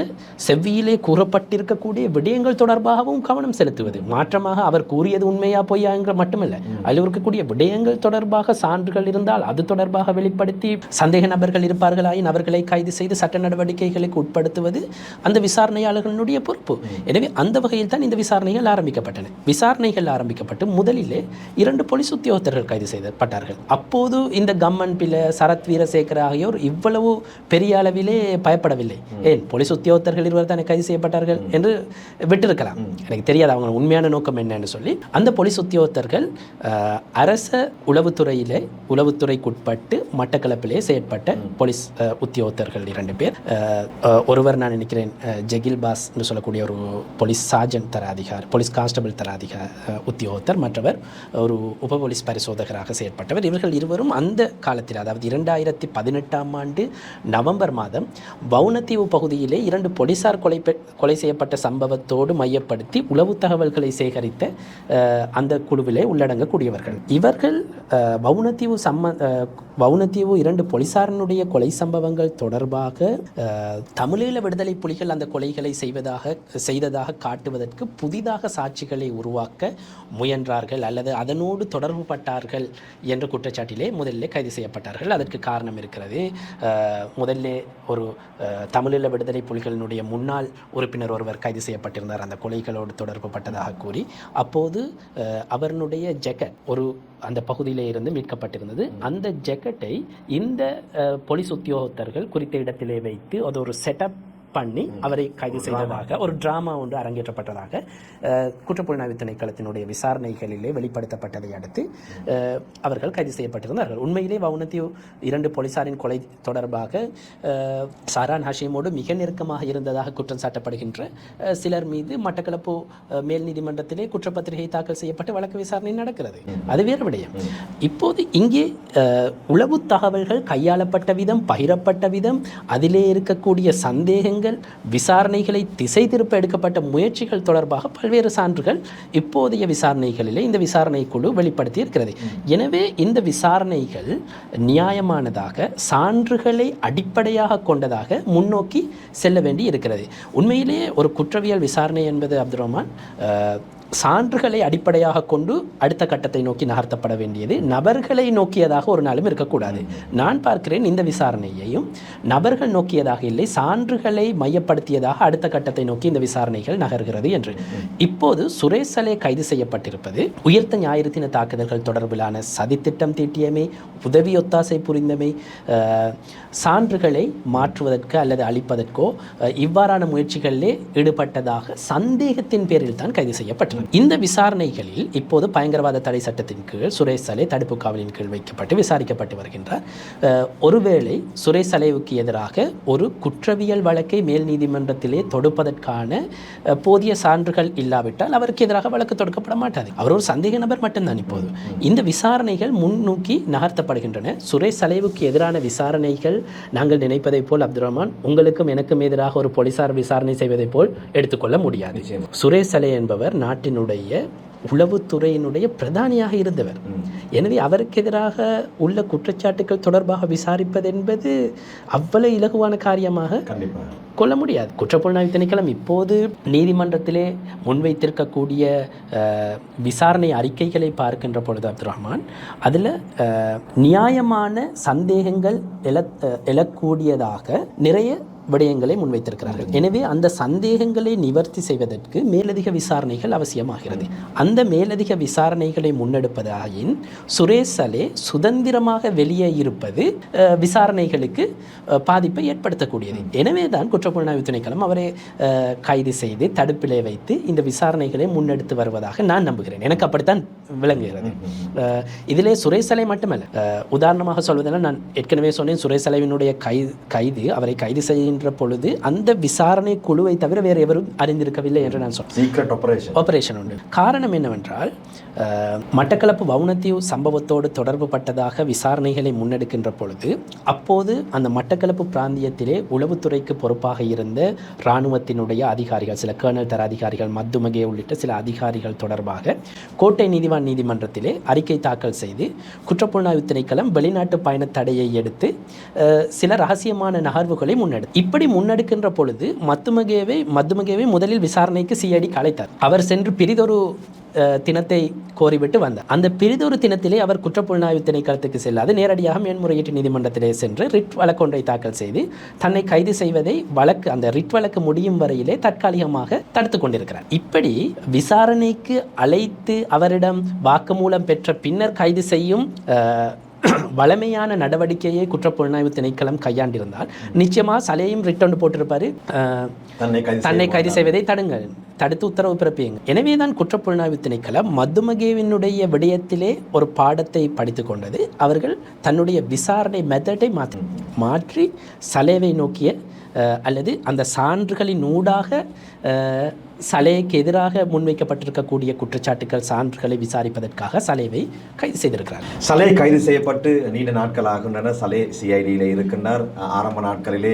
Speaker 1: செவ்வியிலே கூறப்பட்டிருக்கக்கூடிய விடயங்கள் தொடர்பாகவும் கவனம் செலுத்துவது. மாற்றமாக அவர் கூறியது உண்மையா பொய்யாங்கிற மட்டுமல்ல, அதில் இருக்கக்கூடிய விடயங்கள் தொடர்பாக சான்றுகள் இருந்தால் அது தொடர்பாக வெளிப்படுத்தி சந்தேக நபர்கள் இருப்பார்களாயின் அவர்களை கைது செய்து சட்ட நடவடிக்கைகளுக்கு உட்படுத்துவது அந்த விசாரணையாளர்களுடைய பொறுப்பு. எனவே அந்த வகையில் தான் இந்த விசாரணைகள் ஆரம்பிக்கப்பட்டன. விசாரணைகள் ஆரம்பிக்கப்பட்டு முதலிலே 2 போலீஸ் உத்தியோகத்தர்கள் கைது செய்யப்பட்டார்கள். அப்போது இந்த கம்மன் பிள்ளை, சரத் வீரசேகர் ஆகியோர் இவ்வளவு பெரிய அளவிலே பயப்படவில்லை. ஏன் போலீஸ் உத்தியோகத்தர்கள் 2 தானே கைது செய்யப்பட்டார்கள் என்று விட்டிருக்கலாம். எனக்கு தெரியாது அவங்க உண்மையான நோக்கம் என்னன்னு சொல்லி. அந்த போலீஸ் உத்தியோகத்தர்கள் அரச உளவுத்துறைக்குட்பட்டு மட்டக்களப்பிலே செயற்பட்ட போலீஸ் உத்தியோகத்தர்கள் 2 பேர். ஒருவர் நான் நினைக்கிறேன் ஜெகில் பாஸ் என்று சொல்லக்கூடிய ஒரு போலீஸ் சார்ஜன் தர அதிகாரி, போலீஸ் கான்ஸ்டபிள் தர உத்தியோகத்தர், மற்றவர் ஒரு உப போலீஸ் பரிசோதகராக செயற்பட்டவர். இவர்கள் இருவரும் அந்த காலத்தில், அதாவது 2018ஆம் ஆண்டு நவம்பர் மாதம் வவுனத்தீவு பகுதியிலே 2 போலீசார் கொலை செய்யப்பட்ட சம்பவத்தோடு மையப்படுத்தி உளவு தகவல்களை சேகரித்த அந்த குழுவிலே உள்ளடங்கக்கூடியவர்கள். இவர்கள் வவுனத்தீவு 2 போலீசாரனுடைய கொலை சம்பவங்கள் தொடர்பாக தமிழீழ விடுதலை புலிகள் அந்த கொலைகளை செய்ததாக காட்டுவதற்கு புதிதாக சாட்சிகளை உருவாக்க முயன்றார்கள் அல்லது அதனோடு தொடர்பு பட்டார்கள் என்ற குற்றச்சாட்டிலே முதலிலே கைது செய்யப்பட்டார்கள். அதற்கு காரணம் இருக்கிறது. முதல்ல ஒரு தமிழீழ விடுதலை புலிகளினுடைய முன்னாள் உறுப்பினர் ஒருவர் கைது செய்யப்பட்டிருந்தார் அந்த கொலைகளோடு தொடர்பு பட்டதாக கூறி. அப்போது அவருடைய ஜெக்கெட் அந்த பகுதியிலே இருந்து மீட்கப்பட்டிருந்தது. அந்த ஜெக்கெட்டை இந்த போலீஸ் உத்தியோகத்தர்கள் குறித்த இடத்திலே வைத்து அது ஒரு செட்டப் பண்ணி அவரை கைது செய்ததாக ஒரு டிராமா ஒன்று அரங்கேற்றப்பட்டதாக குற்றப்புலனாய்வு திணைக்களத்தினுடைய விசாரணைகளிலே வெளிப்படுத்தப்பட்டதை அடுத்து அவர்கள் கைது செய்யப்பட்டிருந்தார்கள். உண்மையிலே வவுனத்தியோ 2 போலீசாரின் கொலை தொடர்பாக சாரான் ஹஷீமோடு மிக நெருக்கமாக இருந்ததாக குற்றம் சாட்டப்படுகின்ற சிலர் மீது மட்டக்களப்பு மேல் நீதிமன்றத்திலே குற்றப்பத்திரிகை தாக்கல் செய்யப்பட்டு வழக்கு விசாரணை நடக்கிறது. அது வேறு விடயம். இப்போது இங்கே உளவு தகவல்கள் கையாளப்பட்ட விதம், பகிரப்பட்ட விதம், அதிலே இருக்கக்கூடிய சந்தேகங்கள், விசாரணைகளை திசை திருப்ப எடுக்கப்பட்ட முயற்சிகள் தொடர்பாக பல்வேறு சான்றுகள் இப்போதைய விசாரணைகளிலே இந்த விசாரணை குழு வெளிப்படுத்தி இருக்கிறது. எனவே இந்த விசாரணைகள் நியாயமானதாக, சான்றுகளை அடிப்படையாக கொண்டதாக முன்னோக்கி செல்ல வேண்டி இருக்கிறது. உண்மையிலேயே ஒரு குற்றவியல் விசாரணை என்பது அப்துல் ரஹ்மான் சான்றுகளை அடிப்படையாக கொண்டு அடுத்த கட்டத்தை நோக்கி நகர்த்தப்பட வேண்டியது, நபர்களை நோக்கியதாக ஒரு நாளும் இருக்கக்கூடாது. நான் பார்க்கிறேன் இந்த விசாரணையையும் நபர்கள் நோக்கியதாக இல்லை, சான்றுகளை மையப்படுத்தியதாக அடுத்த கட்டத்தை நோக்கி இந்த விசாரணைகள் நகர்கிறது என்று. இப்போது சுரேஷ் சலே கைது செய்யப்பட்டிருப்பது உயிர்த்த ஞாயிறு தின தாக்குதல்கள் தொடர்பிலான சதித்திட்டம் தீட்டியமை, உதவி ஒத்தாசை புரிந்தமை, சான்றுகளை மாற்றுவதற்கு அல்லது அளிப்பதற்கோ இவ்வாறான முயற்சிகளிலே ஈடுபட்டதாக சந்தேகத்தின் பேரில் தான் கைது செய்யப்பட்டது. இந்த விசாரணைகளில் இப்போது பயங்கரவாத தடை சட்டத்தின் கீழ் சுரேஷ் சலே தடுப்பு காவலின் கீழ் வைக்கப்பட்டு விசாரிக்கப்பட்டு வருகின்றார். ஒருவேளை சுரேஷ் சலேவுக்கு எதிராக ஒரு குற்றவியல் வழக்கை மேல் நீதிமன்றத்திலே தொடுப்பதற்கான போதிய சான்றுகள் இல்லாவிட்டால் அவருக்கு எதிராக வழக்கு தொடுக்கப்பட மாட்டாது. அவர் ஒரு சந்தேக நபர் மட்டும்தான். இப்போது இந்த விசாரணைகள் முன்னோக்கி நகர்த்தப்படுகின்றன. சுரேஷ் சலேவுக்கு எதிரான விசாரணைகள் நாங்கள் நினைப்பதை போல் அப்துல் ரஹ்மான் உங்களுக்கும் எனக்கும் எதிராக ஒரு போலீசார் விசாரணை செய்வதை போல் எடுத்துக்கொள்ள முடியாது. சுரேஷ் சலே என்பவர் நாட்டினுடைய உளவுத்துறையினுடைய பிரதானியாக இருந்தவர். எனவே அவருக்கு எதிராக உள்ள குற்றச்சாட்டுகள் தொடர்பாக விசாரிப்பது என்பது அவ்வளவு இலகுவான காரியமாக கொள்ள முடியாது. குற்றப்புலனாய்வு திணைக்களம் இப்போது நீதிமன்றத்திலே முன்வைத்திருக்கக்கூடிய விசாரணை அறிக்கைகளை பார்க்கின்ற பொழுது அப்துல் ரஹ்மான் அதில் நியாயமான சந்தேகங்கள் எழக்கூடியதாக நிறைய விடயங்களை முன்வைத்திருக்கிறார்கள். எனவே அந்த சந்தேகங்களை நிவர்த்தி செய்வதற்கு மேலதிக விசாரணைகள் அவசியமாகிறது. அந்த மேலதிக விசாரணைகளை முன்னெடுப்பதாயின் சுரேஷ் சலே சுதந்திரமாக வெளியே இருப்பது விசாரணைகளுக்கு பாதிப்பை ஏற்படுத்தக்கூடியது. எனவே தான் குற்றப்புலனாய்வு திணைக்களம் அவரை கைது செய்து தடுப்பிலே வைத்து இந்த விசாரணைகளை முன்னெடுத்து வருவதாக நான் நம்புகிறேன். எனக்கு அப்படித்தான் விளங்குகிறது. இதிலே சுரேஷ் சலே மட்டுமல்ல, உதாரணமாக சொல்வதெல்லாம் நான் ஏற்கனவே சொன்னேன், சுரேஷ் சலேவினுடைய கைது அவரை கைது செய்ய பொழுது அந்த விசாரணை குழுவை தவிர வேறு எவரும் அறிந்திருக்கவில்லை என்று நான் சொன்னேன். சீக்ரெட் ஆபரேஷன் உண்டு. காரணம் என்னவென்றால் மட்டக்களப்பு வவுனத்தியு சம்பவத்தோடு தொடர்பு பட்டதாக விசாரணைகளை முன்னெடுக்கின்ற பொழுது அப்போது அந்த மட்டக்களப்பு பிராந்தியத்திலே உளவுத்துறைக்கு பொறுப்பாக இருந்த இராணுவத்தினுடைய அதிகாரிகள், சில கேர்னல் தர அதிகாரிகள், மத்துமகே உள்ளிட்ட சில அதிகாரிகள் தொடர்பாக கோட்டை நீதிவான் நீதிமன்றத்திலே அறிக்கை தாக்கல் செய்து குற்றப்புலனாய்வு திணைக்களம் வெளிநாட்டு பயண தடையை எடுத்து சில ரகசியமான நகர்வுகளை முன்னெடுத்து இப்படி முன்னெடுக்கின்ற பொழுது மத்துமகேவை முதலில் விசாரணைக்கு சிஐடி அழைத்தார். அவர் சென்று பிரிதொரு தினத்தை கோரிவிட்டு வந்தார். அந்த பிரிதொரு தினத்திலே அவர் குற்றப்புலனாய்வு திணைக்களத்துக்கு செல்லாது நேரடியாக மேன்முறையீட்டு நீதிமன்றத்திலே சென்று ரிட் வழக்கொன்றை தாக்கல் செய்து தன்னை கைது செய்வதை அந்த ரிட் வழக்கு முடியும் வரையிலே தற்காலிகமாக தடுத்து கொண்டிருக்கிறார். இப்படி விசாரணைக்கு அழைத்து அவரிடம் வாக்குமூலம் பெற்ற பின்னர் கைது செய்யும் வளமையான நடவடிக்கையை குற்றப்புலனாய்வு திணைக்களம் கையாண்டிருந்தால் நிச்சயமாக சலேயும் ரிட்டர்ன் போட்டிருப்பாரு, தன்னை கைது செய்வதை தடுத்து உத்தரவு பிறப்பியுங்க. எனவே தான் குற்றப்புலனாய்வு திணைக்களம் மத்துமகேவினுடைய விடயத்திலே ஒரு பாடத்தை படித்து கொண்டது. அவர்கள் தன்னுடைய விசாரணை மெத்தடை மாற்றி சலேவை நோக்கிய அல்லது அந்த சான்றுகளின் ஊடாக சலேக்கு எதிராக முன்வைக்கப்பட்டிருக்கக்கூடிய குற்றச்சாட்டுகள் சான்றுகளை விசாரிப்பதற்காக சலேவை கைது செய்திருக்கிறார்.
Speaker 2: சலே கைது செய்யப்பட்டு நீண்ட நாட்கள் ஆகின்றன. சலே சிஐடியிலே இருக்கின்றார். ஆரம்ப நாட்களிலே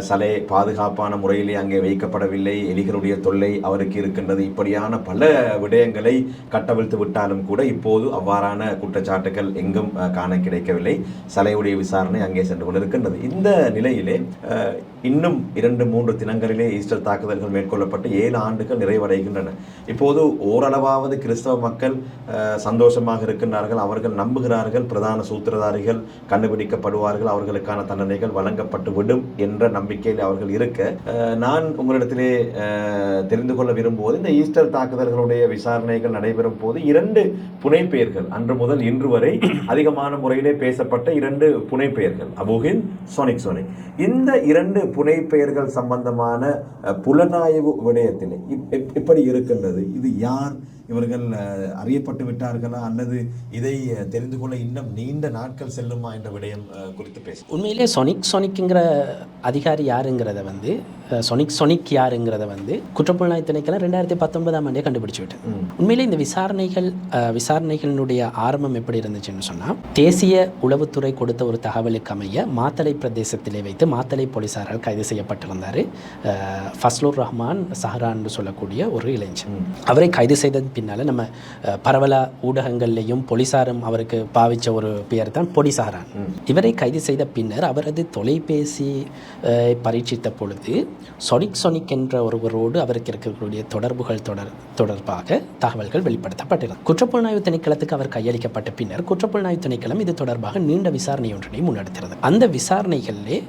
Speaker 2: சலே பாதுகாப்பான முறையிலே அங்கே வைக்கப்படவில்லை, எலிகளுடைய தொல்லை அவருக்கு இருக்கின்றது. இப்படியான பல விடயங்களை கட்டவிழ்த்து விட்டாலும் கூட இப்போது அவ்வாறான குற்றச்சாட்டுகள் எங்கும் காண கிடைக்கவில்லை. சலேவுடைய விசாரணை அங்கே சென்று கொண்டிருக்கின்றது. இந்த நிலையிலே இன்னும் 2-3 தினங்களிலே ஈஸ்டர் தாக்குதல்கள் மேற்கொள்ளப்பட்டு 7 ஆண்டுகள் நிறைவடைகின்றன. இப்போது ஓரளவாவது கிறிஸ்தவ மக்கள் சந்தோஷமாக இருக்கின்றார்கள். அவர்கள் நம்புகிறார்கள் பிரதான சூத்திரதாரிகள் கண்டுபிடிக்கப்படுவார்கள், அவர்களுக்கான தண்டனைகள் வழங்கப்பட்டு விடும் என்ற நம்பிக்கையில் அவர்கள் இருக்க, நான் உங்களிடத்திலே தெரிந்து கொள்ள விரும்புவது இந்த ஈஸ்டர் தாக்குதல்களுடைய விசாரணைகள் நடைபெறும் போது 2 புனைப்பெயர்கள் அன்று முதல் இன்று வரை அதிகமான முறையிலே பேசப்பட்ட 2 புனைப்பெயர்கள், அபூஹிந்த் சோனிக். இந்த 2 புனைப்பெயர்கள் சம்பந்தமான புலனாய்வு விடயத்தில் எப்படி இருக்கின்றது? இது யார்? இவர்கள் அறியப்பட்டு விட்டார்களா அல்லது இதை தெரிந்து கொள்ள இன்னும் நீண்ட நாட்கள் செல்லுமா என்ற விடயம் குறித்து பேச.
Speaker 1: உண்மையிலே சொனிக்ங்கிற அதிகாரி யாருங்கிறத வந்து சொனிக் யாருங்கிறத வந்து குற்றப்புலனாய்வு திணைக்களம் 2019ஆம் ஆண்டே கண்டுபிடிச்சு விட்டு. உண்மையிலே இந்த விசாரணைகளினுடைய ஆரம்பம் எப்படி இருந்துச்சுன்னு சொன்னால், தேசிய உளவுத்துறை கொடுத்த ஒரு தகவலுக்கு அமைய மாத்தளை பிரதேசத்திலே வைத்து மாத்தளை போலீசாரால் கைது செய்யப்பட்டிருந்தார் ஃபஸ்லுர் ரஹ்மான் சஹரான் சொல்லக்கூடிய ஒரு இளைஞர். அவரை கைது செய்த பின்னால் நம்ம பரவல ஊடகங்கள்லையும் போலீசாரும் அவருக்கு பாவித்த ஒரு பெயர் தான் பொடி சஹரான். இவரை கைது செய்த பின்னர் அவரது தொலைபேசி பரீட்சித்த பொழுது சொனிக் என்ற ஒருவரோடு அவருக்கு இருக்கக்கூடிய தொடர்புகள் தொடர்பாக தகவல்கள் வெளிப்படுத்தப்பட்டது. குற்றப்புலனாய்வு திணைக்களத்துக்கு அவர் கையளிக்கப்பட்ட பின்னர் குற்றப்புலனாய்வு திணைக்களம் இது தொடர்பாக நீண்ட விசாரணை ஒன்றினை முன்னெடுக்கிறது. அந்த விசாரணைகளிலே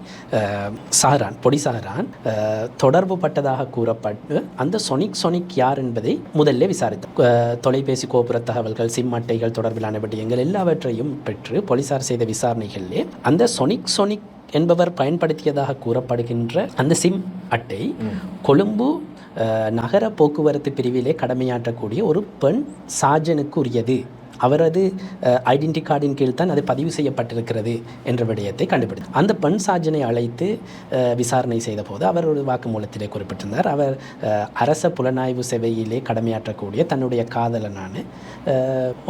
Speaker 1: பொடி சஹரான் தொடர்பு பட்டதாக கூறப்பட்டு அந்த சொனிக் யார் என்பதை முதல்ல விசாரித்தார். தொலைபேசி கோபுர தகவல்கள், சிம் அட்டைகள் தொடர்பிலான விடயங்கள் எல்லாவற்றையும் பெற்று போலீசார் செய்த விசாரணைகளிலே அந்த சொனிக் என்பவர் பயன்படுத்தியதாக கூறப்படுகின்ற அந்த சிம் அட்டை கொழும்பு நகர போக்குவரத்து பிரிவிலே கடமையாற்றக்கூடிய ஒரு பெண் சார்ஜனுக்கு உரியது. அவரது ஐடென்டி கார்டின் கீழ் தான் அது பதிவு செய்யப்பட்டிருக்கிறது என்ற விடயத்தை கண்டுபிடித்தார். அந்த பெண் சார்ஜனை அழைத்து விசாரணை செய்த போது அவர் ஒரு வாக்குமூலத்திலே குறிப்பிட்டிருந்தார். அவர் அரச புலனாய்வு சேவையிலே கடமையாற்றக்கூடிய தன்னுடைய காதலனான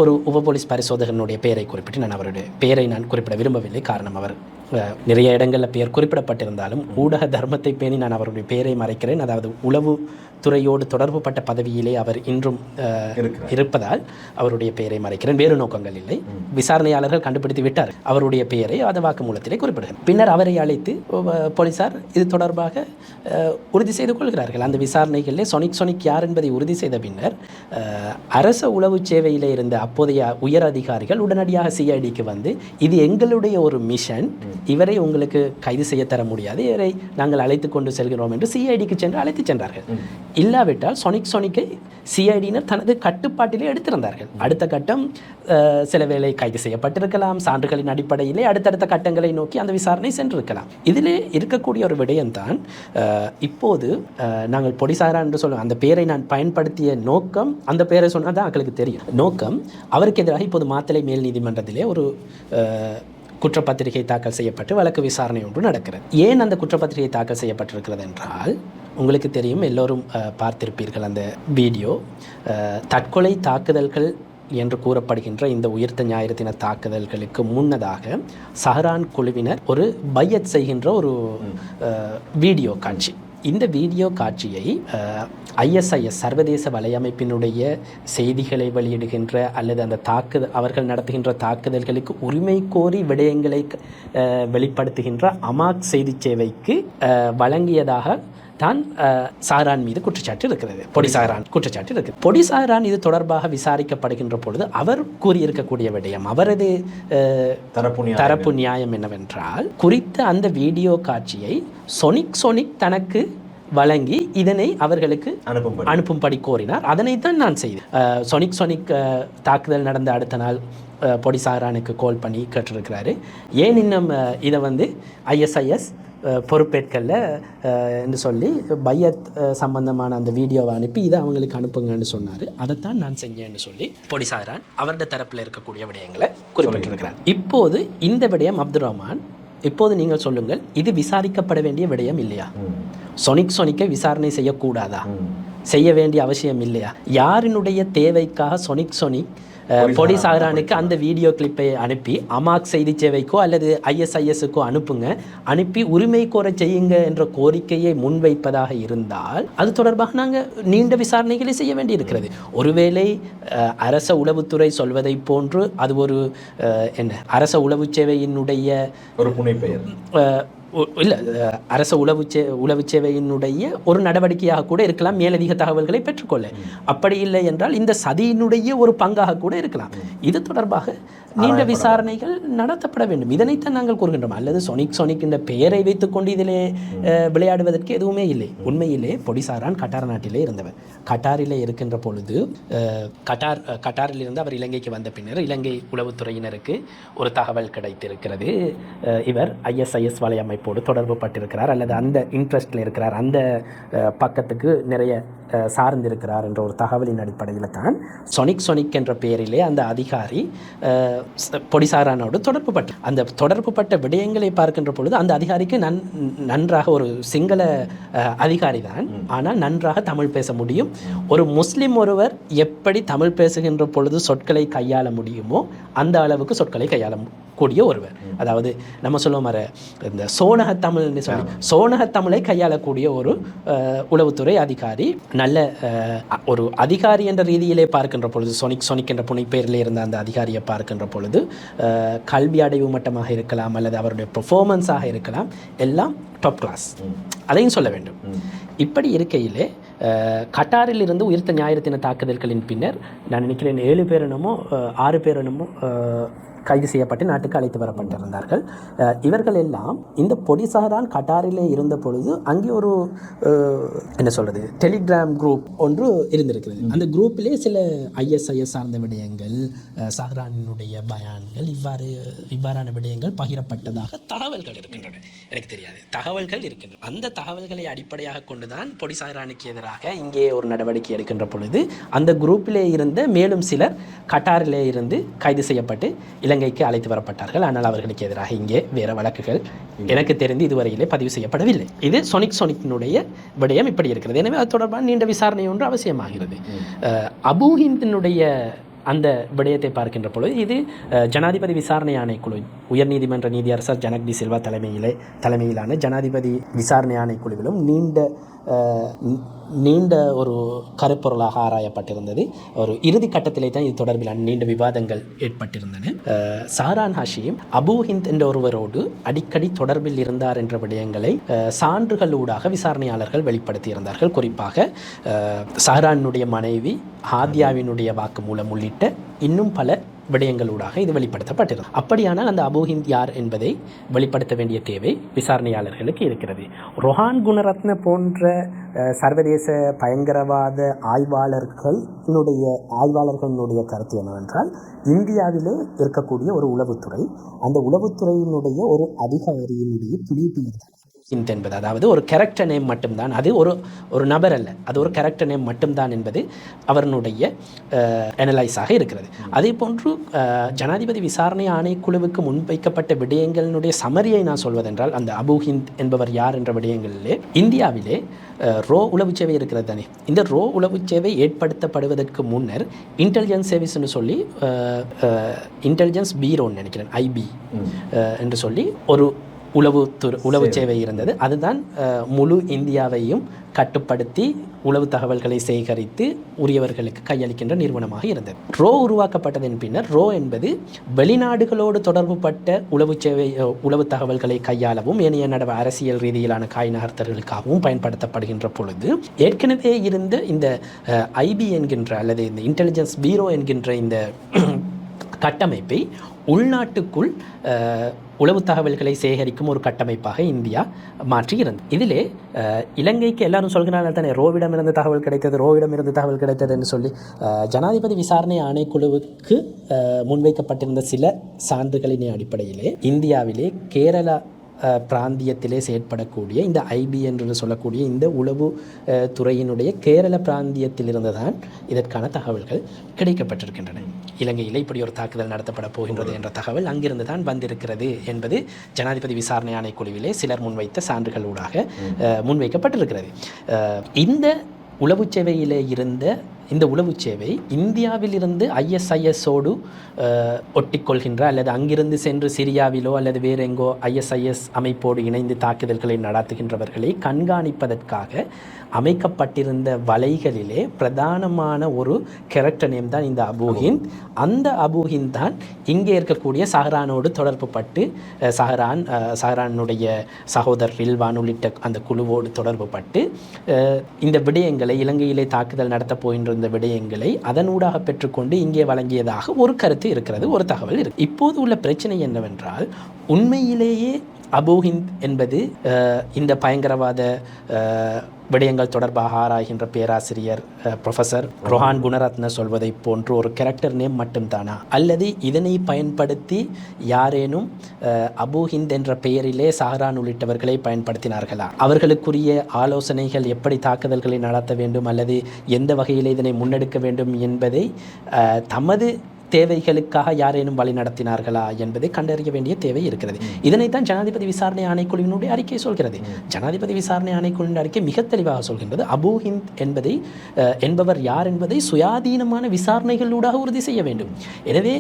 Speaker 1: ஒரு உப போலீஸ் பரிசோதகனுடைய பெயரை குறிப்பிட்டு, நான் அவருடைய பெயரை நான் குறிப்பிட விரும்பவில்லை. காரணம், அவர் நிறைய இடங்களில் பெயர் குறிப்பிடப்பட்டிருந்தாலும் ஊடக தர்மத்தை பேணி நான் அவருடைய பெயரை மறைக்கிறேன். அதாவது உளவு துறையோடு தொடர்பு பட்ட பதவியிலே அவர் இன்றும் இருப்பதால் அவருடைய பெயரை மறைக்கிறேன். வேறு நோக்கங்கள் இல்லை. விசாரணையாளர்கள் கண்டுபிடித்து விட்டார் அவருடைய பெயரை அந்த வாக்குமூலத்திலே குறிப்பிடுகிறார். பின்னர் அவரை அழைத்து போலீசார் இது தொடர்பாக உறுதி செய்து கொள்கிறார்கள். அந்த விசாரணைகளிலே சொனிக் யார் என்பதை உறுதி செய்த பின்னர் அரச உளவு சேவையிலே இருந்த அப்போதைய உயர் அதிகாரிகள் உடனடியாக சிஐடிக்கு வந்து, இது எங்களுடைய ஒரு மிஷன், இவரை உங்களுக்கு கைது செய்ய தர முடியாது, இவரை நாங்கள் அழைத்து கொண்டு செல்கிறோம் என்று சிஐடிக்கு சென்று அழைத்து சென்றார்கள். இல்லாவிட்டால் சொனிக்கை சிஐடியினர் தனது கட்டுப்பாட்டிலே எடுத்திருந்தார்கள். அடுத்த கட்டம் சில வேளை கைது செய்யப்பட்டிருக்கலாம். சான்றுகளின் அடிப்படையிலே அடுத்தடுத்த கட்டங்களை நோக்கி அந்த விசாரணை சென்றிருக்கலாம். இதிலே இருக்கக்கூடிய ஒரு விடயம்தான் இப்போது நாங்கள் பொடிசாரா என்று சொல்லுவோம். அந்த பெயரை நான் பயன்படுத்திய நோக்கம், அந்த பெயரை சொன்னால் தான் எங்களுக்கு தெரியும். நோக்கம், அவருக்கு எதிராக இப்போது மாத்தளை மேல் நீதிமன்றத்திலே ஒரு குற்றப்பத்திரிகை தாக்கல் செய்யப்பட்டு வழக்கு விசாரணை ஒன்று நடக்கிறது. ஏன் அந்த குற்றப்பத்திரிகை தாக்கல் செய்யப்பட்டிருக்கிறது என்றால், உங்களுக்கு தெரியும், எல்லோரும் பார்த்திருப்பீர்கள் அந்த வீடியோ. தற்கொலை தாக்குதல்கள் என்று கூறப்படுகின்ற இந்த உயிர்த்த ஞாயிறு தின தாக்குதல்களுக்கு முன்னதாக சஹரான் குழுவினர் ஒரு பையத் செய்கின்ற ஒரு வீடியோ காட்சி. இந்த வீடியோ காட்சியை ISIS சர்வதேச வலையமைப்பினுடைய செய்திகளை வெளியிடுகின்ற அல்லது அந்த அவர்கள் நடத்துகின்ற தாக்குதல்களுக்கு உரிமை கோரி விடயங்களை வெளிப்படுத்துகின்ற அமாக் செய்தி சேவைக்கு வழங்கியதாக தான் சஹரான் மீது குற்றச்சாட்டு இருக்கிறது. பொடி சஹரான் குற்றச்சாட்டு இருக்குது. பொடி சஹரான் இது தொடர்பாக விசாரிக்கப்படுகின்ற பொழுது அவர் கூறியிருக்கக்கூடிய விடயம், அவரது தரப்பு நியாயம் என்னவென்றால், குறித்த அந்த வீடியோ காட்சியை சொனிக் தனக்கு வழங்கி இதனை அவர்களுக்கு அனுப்பும்படி கோரினார். அதனைத்தான் நான் செய்தேன். சொனிக் தாக்குதல் நடந்த அடுத்த நாள் பொடி சஹரானுக்கு கால் பண்ணி கேட்டிருக்கிறாரு, ஏன் இன்னும் இதை வந்து ISIS பொறுப்பேற்கல என்று சொல்லி பையத் சம்பந்தமான அந்த வீடியோவை அனுப்பி இதை அவங்களுக்கு அனுப்புங்கன்னு சொன்னார். அதைத்தான் நான் செஞ்சேன்னு சொல்லி பொடி சஹரான் அவருடைய தரப்பில் இருக்கக்கூடிய விடயங்களை குறிப்பிட்டிருக்கிறார். இப்போது இந்த விடயம் அப்துல் ரஹ்மான், இப்போது நீங்கள் சொல்லுங்கள், இது விசாரிக்கப்பட வேண்டிய விடயம் இல்லையா? சொனிக்கை விசாரணை செய்யக்கூடாதா? செய்ய வேண்டிய அவசியம் இல்லையா? யாரினுடைய தேவைக்காக சொனிக் பொடி சஹரானுக்கு அந்த வீடியோ கிளிப்பை அனுப்பி அமாக் செய்தி சேவைக்கோ அல்லது ISISக்கோ அனுப்பி உரிமை கோர செய்யுங்க என்ற கோரிக்கையை முன்வைப்பதாக இருந்தால் அது தொடர்பாக நாங்கள் நீண்ட விசாரணைகளை செய்ய வேண்டி இருக்கிறது. ஒருவேளை அரச உளவுத்துறை சொல்வதை போன்று அது ஒரு அரச உளவு சேவையினுடைய
Speaker 2: ஒரு புனைப்பெயர்
Speaker 1: இல்லை அரச உளவு சேவையினுடைய ஒரு நடவடிக்கையாக கூட இருக்கலாம் மேலதிக தகவல்களை பெற்றுக்கொள்ள. அப்படி இல்லை என்றால் இந்த சதியினுடைய ஒரு பங்காக கூட இருக்கலாம். இது தொடர்பாக நீண்ட விசாரணைகள் நடத்தப்பட வேண்டும். இதனைத்தான் நாங்கள் கூறுகின்றோம். அல்லது சொனிக் என்ற பெயரை வைத்துக்கொண்டு இதிலே விளையாடுவதற்கு எதுவுமே இல்லை. உண்மையிலே பொடிசாரான் கட்டார் நாட்டிலே இருந்தவர். கட்டாரிலே இருக்கின்ற பொழுது கட்டாரில் இருந்து அவர் இலங்கைக்கு வந்த பின்னர் இலங்கை உளவுத்துறையினருக்கு ஒரு தகவல் கிடைத்திருக்கிறது. இவர் ISIS வலையமைப்போடு தொடர்பு பட்டிருக்கிறார் அல்லது அந்த இன்ட்ரெஸ்டில் இருக்கிறார், அந்த பக்கத்துக்கு நிறைய சார்ந்திருக்கிறார் என்ற ஒரு தகவலின் அடிப்படையில் தான் சொனிக் என்ற பெயரிலே அந்த அதிகாரி பொடிசாரானோடு தொடர்பு பட்டார். அந்த தொடர்பு பட்ட விடயங்களை பார்க்கின்ற பொழுது அந்த அதிகாரிக்கு நன்றாக ஒரு சிங்கள அதிகாரி தான், ஆனால் நன்றாக தமிழ் பேச முடியும். ஒரு முஸ்லிம் ஒருவர் எப்படி தமிழ் பேசுகின்ற பொழுது சொற்களை கையாள முடியுமோ அந்த அளவுக்கு சொற்களை கையாள கூடிய ஒருவர். அதாவது நம்ம சொல்லுவோம் இந்த சோனகத்தமிழ்னு சொல்லி சோனகத்தமிழை கையாளக்கூடிய ஒரு உளவுத்துறை அதிகாரி. நல்ல ஒரு அதிகாரி என்ற ரீதியிலே பார்க்கின்ற பொழுது சொனிக் என்ற புனைப்பெயரில் இருந்த அந்த அதிகாரியை பார்க்கின்ற பொழுது கல்வி அடைவு மட்டமாக இருக்கலாம் அல்லது அவருடைய பெர்ஃபார்மன்ஸாக இருக்கலாம், எல்லாம் டாப் கிளாஸ். அதையும் சொல்ல வேண்டும். இப்படி இருக்கையிலே கட்டாரில் இருந்து உயிர்த்த ஞாயிறு தின தாக்குதல்களின் பின்னர் நான் நினைக்கிறேன் 7 பேர் என்னமோ 6 பேர் என்னமோ கைது செய்யப்பட்டு நாட்டுக்கு அழைத்து வரப்பட்டிருந்தார்கள். இவர்கள் எல்லாம் இந்த பொடிசாரான் கட்டாரிலே இருந்த பொழுது அங்கே ஒரு என்ன சொல்கிறது டெலிகிராம் குரூப் ஒன்று இருந்திருக்கிறது. அந்த குரூப்பிலே சில ISIS சார்ந்த விடயங்கள், சஹ்ரானினுடைய பயான்கள், இவ்வாறான விடயங்கள் பகிரப்பட்டதாக தகவல்கள் இருக்கின்றன. எனக்கு தெரியாது, தகவல்கள் இருக்கின்றன. அந்த தகவல்களை அடிப்படையாக கொண்டுதான் பொடிசாரானுக்கு எதிராக இங்கே ஒரு நடவடிக்கை எடுக்கின்ற பொழுது அந்த குரூப்பிலே இருந்த மேலும் சிலர் கட்டாரிலே இருந்து கைது செய்யப்பட்டு இலங்கைக்கு அழைத்து வரப்பட்டார்கள். ஆனால் அவர்களுக்கு எதிராக இங்கே வேற வழக்குகள் எனக்கு தெரிந்து இதுவரையிலே பதிவு செய்யப்படவில்லை. இது சொனிக்கினுடைய விடயம் இப்படி இருக்கிறது. எனவே அது தொடர்பான நீண்ட விசாரணை ஒன்று அவசியமாகிறது. அபு ஹிந்தினுடைய அந்த விடயத்தை பார்க்கின்ற பொழுது இது ஜனாதிபதி விசாரணை ஆணைக்குழு, உயர்நீதிமன்ற நீதியரசர் ஜனக் டி சில்வா தலைமையிலான ஜனாதிபதி விசாரணை ஆணைக்குழுவிலும் நீண்ட ஒரு கருப்பொருளாக ஆராயப்பட்டிருந்தது. ஒரு இறுதி கட்டத்திலே தான் இது தொடர்பிலான நீண்ட விவாதங்கள் ஏற்பட்டிருந்தன. சஹ்ரான் ஹஷீம் அபு ஹிந்த் என்ற ஒருவரோடு அடிக்கடி தொடர்பில் இருந்தார் என்ற விடயங்களை சான்றுகளூடாக விசாரணையாளர்கள் வெளிப்படுத்தியிருந்தார்கள். குறிப்பாக சஹ்ரானுடைய மனைவி ஹாதியாவினுடைய வாக்குமூலம் உள்ளிட்ட இன்னும் பல விடயங்களூடாக இது வெளிப்படுத்தப்பட்டிருந்தது. அப்படியானால் அந்த அபு ஹிந்த் யார் என்பதை வெளிப்படுத்த வேண்டிய தேவை விசாரணையாளர்களுக்கு இருக்கிறது. ரொஹான் குணரத்ன போன்ற சர்வதேச பயங்கரவாத ஆய்வாளர்களுடைய கருத்து என்னவென்றால், இந்தியாவிலே இருக்கக்கூடிய ஒரு உளவுத்துறை, அந்த உளவுத்துறையினுடைய ஒரு அதிகாரியினுடைய புலிப்பெயர் ஹிந்த் என்பது, அதாவது ஒரு கேரக்டர் நேம் மட்டும்தான், அது ஒரு நபர் அல்ல, அது ஒரு கேரக்டர் நேம் மட்டும்தான் என்பது அவருடைய அனலைஸாக இருக்கிறது. அதே போன்று ஜனாதிபதி விசாரணை ஆணைக்குழுவுக்கு முன்வைக்கப்பட்ட விடயங்களினுடைய சமரியை நான் சொல்வதென்றால், அந்த அபு ஹிந்த் என்பவர் யார் என்ற விடயங்களிலே இந்தியாவிலே ரோ உளவுச்சேவை இருக்கிறது தானே. இந்த ரோ உளவுச்சேவை ஏற்படுத்தப்படுவதற்கு முன்னர் இன்டெலிஜென்ஸ் சர்வீஸ்னு சொல்லி இன்டெலிஜென்ஸ் பீரோன்னு நினைக்கிறேன், IB என்று சொல்லி ஒரு உளவு சேவை இருந்தது. அதுதான் முழு இந்தியாவையும் கட்டுப்படுத்தி உளவு தகவல்களை சேகரித்து உரியவர்களுக்கு கையளிக்கின்ற நிறுவனமாக இருந்தது. ரோ உருவாக்கப்பட்டதன் பின்னர் ரோ என்பது வெளிநாடுகளோடு தொடர்புபட்ட உளவு தகவல்களை கையாளவும் ஏனைய அரசியல் ரீதியிலான காய் நகர்த்தல்களுக்காகவும் பயன்படுத்தப்படுகின்ற பொழுது ஏற்கனவே இருந்த இந்த IB என்கின்ற அல்லது இந்த இன்டெலிஜென்ஸ் பீரோ என்கின்ற இந்த கட்டமைப்பை உள்நாட்டுக்குள் உளவு தகவல்களை சேகரிக்கும் ஒரு கட்டமைப்பாக இந்தியா மாற்றி இருந்தது. இதிலே இலங்கைக்கு எல்லாரும் சொல்கிறார்கள் தானே, ரோவிடம் இருந்து தகவல் கிடைத்தது என்று சொல்லி ஜனாதிபதி விசாரணை ஆணைக்குழுவுக்கு முன்வைக்கப்பட்டிருந்த சில சான்றுகளின் அடிப்படையிலே இந்தியாவிலே கேரளா பிராந்தியத்திலே செயற்படக்கூடிய இந்த IB என்று சொல்லக்கூடிய இந்த உளவு துறையினுடைய கேரள பிராந்தியத்திலிருந்து தான் இதற்கான தகவல்கள் கிடைக்கப்பட்டிருக்கின்றன. இலங்கையில் இப்படி ஒரு தாக்குதல் நடத்தப்பட போகின்றது என்ற தகவல் அங்கிருந்து தான் வந்திருக்கிறது என்பது ஜனாதிபதி விசாரணை ஆணைக்குழுவிலே சிலர் முன்வைத்த சான்றுகளூடாக முன்வைக்கப்பட்டிருக்கிறது. இந்த உளவு சேவையிலே இருந்த இந்த உளவு சேவை இந்தியாவிலிருந்து ISIS-ஓடு ஒட்டிக்கொள்கின்ற அல்லது அங்கிருந்து சென்று சிரியாவிலோ அல்லது வேறு எங்கோ ISIS அமைப்போடு இணைந்து தாக்குதல்களை நடாத்துகின்றவர்களை கண்காணிப்பதற்காக அமைக்கப்பட்டிருந்த வலைகளிலே பிரதானமான ஒரு கேரக்டர் நேம் தான் இந்த அபு ஹிந்த். அந்த அபு ஹிந்த் தான் இங்கே இருக்கக்கூடிய சஹரானோடு தொடர்பு பட்டு சஹரானுடைய சகோதரர் ரில்வான் உள்ளிட்ட அந்த குழுவோடு தொடர்பு பட்டு இந்த விடயங்களை, இலங்கையிலே தாக்குதல் நடத்தப் போகின்ற இந்த விடயங்களை அதனூடாக பெற்றுக்கொண்டு இங்கே வழங்கியதாக ஒரு கருத்து இருக்கிறது, ஒரு தகவல் இருக்கு. இப்போது உள்ள பிரச்சனை என்னவென்றால், உண்மையிலேயே அபு ஹிந்த் என்பது இந்த பயங்கரவாத விடயங்கள் தொடர்பாக ஆராய்கின்ற பேராசிரியர் ப்ரொஃபஸர் ரொஹான் குணரத்ன சொல்வதை போன்று ஒரு கேரக்டர் நேம் மட்டும்தானா, அல்லது இதனை பயன்படுத்தி யாரேனும் அபு ஹிந்த் என்ற பெயரிலே சஹரான் உள்ளிட்டவர்களை பயன்படுத்தினார்களா, அவர்களுக்குரிய ஆலோசனைகள் எப்படி தாக்குதல்களை நடத்த வேண்டும் அல்லது எந்த வகையில் இதனை முன்னெடுக்க வேண்டும் என்பதை தமது தேவைகளுக்காக யாரேனும் வழி நடத்தினார்களா என்பதை கண்டறிய வேண்டிய தேவை இருக்கிறது. இதனைத்தான் ஜனாதிபதி விசாரணை ஆணைக்குழுவினுடைய அறிக்கை சொல்கிறது. ஜனாதிபதி விசாரணை ஆணைக்குழுவின் அறிக்கை மிக தெளிவாக சொல்கின்றது, அபு ஹிந்த் என்பவர் யார் என்பதை சுயாதீனமான விசாரணைகளூடாக உறுதி செய்ய வேண்டும். எனவே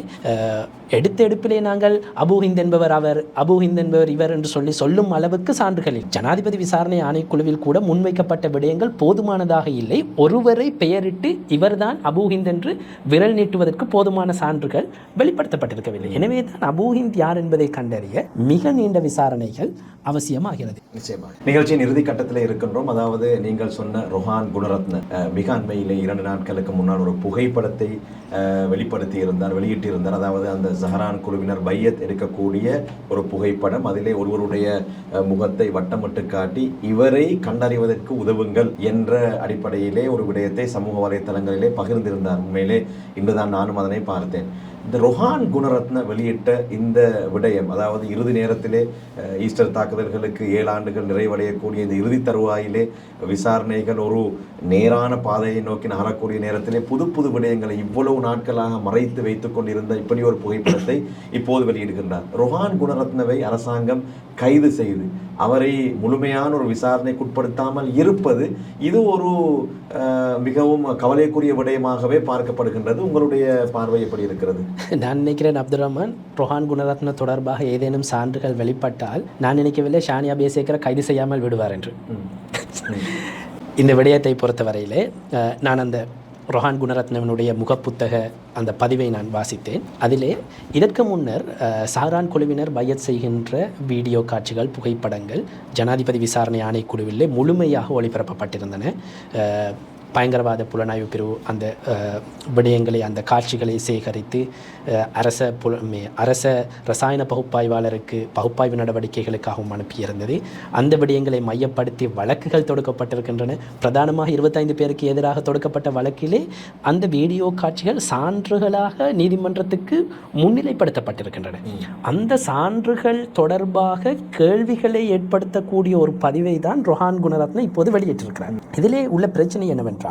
Speaker 1: எடுத்த எடுப்பிலே நாங்கள் அபு ஹிந்த் என்பவர் அவர், அபு ஹிந்த் என்பவர் இவர் என்று சொல்லும் அளவுக்கு சான்றுகளில் ஜனாதிபதி விசாரணை ஆணைக்குழுவில் கூட முன்வைக்கப்பட்ட விடயங்கள் போதுமானதாக இல்லை. ஒருவரை பெயரிட்டு இவர்தான் அபு ஹிந்த் என்று விரல் நீட்டுவதற்கு போதுமான சான்றுகள் வெளிப்படுத்தப்பட்டிருக்கவில்லை. எனவே தான் அபு ஹிந்த் யார் என்பதை கண்டறிய மிக நீண்ட விசாரணைகள் அவசியமாகிறது.
Speaker 2: நிச்சயமாக நிகழ்ச்சியின் இறுதி கட்டத்தில் இருக்கின்றோம். அதாவது நீங்கள் சொன்ன ரொஹான் குணரத்ன மிக அண்மையிலே 2 நாட்களுக்கு முன்னால் ஒரு புகைப்படத்தை வெளியிட்டு இருந்தார். அதாவது அந்த சஹரான் குழுவினர் பையத் எடுக்கக்கூடிய ஒரு புகைப்படம். அதிலே ஒருவருடைய முகத்தை வட்டமிட்டு காட்டி இவரை கண்டறிவதற்கு உதவுங்கள் என்ற அடிப்படையிலே ஒரு விடயத்தை சமூக வலைத்தளங்களிலே பகிர்ந்திருந்தார். உண்மையிலே இன்றுதான் நானும் அதனை பார்த்தேன். இந்த ரொஹான் குணரத்ன வெளியிட்ட இந்த விடயம், அதாவது இறுதி நேரத்திலே ஈஸ்டர் தாக்குதல்களுக்கு 7 ஆண்டுகள் நிறைவடையக்கூடிய இந்த இறுதி தருவாயிலே விசாரணைகள் ஒரு நேரான பாதையை நோக்கி நகரக்கூடிய நேரத்திலே புது புது விடயங்களை இவ்வளவு நாட்களாக மறைத்து வைத்துக் கொண்டிருந்த இப்படி ஒரு புகைப்படத்தை இப்போது வெளியிடுகின்றார். ரொஹான் குணரத்னவை அரசாங்கம் கைது செய்து அவரை முழுமையான ஒரு விசாரணைக்குட்படுத்தாமல் இருப்பது இது ஒரு மிகவும் கவலைக்குரிய விடயமாகவே பார்க்கப்படுகின்றது. உங்களுடைய பார்வை எப்படி இருக்கிறது?
Speaker 1: நான் நினைக்கிறேன் அப்துல் ரஹ்மான், ரொஹான் குணரத்ன தொடர்பாக ஏதேனும் சான்றுகள் வெளிப்பட்டால் நான் நினைக்கவில்லை ஷானியா பேசேக்கரை கைது செய்யாமல் விடுவார் என்று. இந்த விடயத்தை பொறுத்தவரையிலே நான் அந்த ரொஹான் குணரத்னவனுடைய முகப்புத்தக அந்த பதிவை நான் வாசித்தேன். அதிலே இதற்கு முன்னர் சஹரான் குழுவினர் பையத் செய்கின்ற வீடியோ காட்சிகள், புகைப்படங்கள் ஜனாதிபதி விசாரணை ஆணைக்குழுவிலே முழுமையாக ஒளிபரப்பப்பட்டிருந்தன. பயங்கரவாத புலனாய்வு பிரிவு அந்த விடயங்களை, அந்த காட்சிகளை சேகரித்து அரச ரசாயன பகுப்பாய்வாளருக்கு பகுப்பாய்வு நடவடிக்கைகளுக்காகவும் அனுப்பியிருந்தது. அந்த விடயங்களை மையப்படுத்தி வழக்குகள் தொடுக்கப்பட்டிருக்கின்றன. பிரதானமாக 25 பேருக்கு எதிராக தொடுக்கப்பட்ட வழக்கிலே அந்த வீடியோ காட்சிகள் சான்றுகளாக நீதிமன்றத்துக்கு முன்னிலைப்படுத்தப்பட்டிருக்கின்றன. அந்த சான்றுகள் தொடர்பாக கேள்விகளை ஏற்படுத்தக்கூடிய ஒரு பதிவை தான் ரொஹான் குணரத்ன இப்போது வெளியிட்டிருக்கிறார். இதிலே உள்ள பிரச்சனை என்னவென்றால்,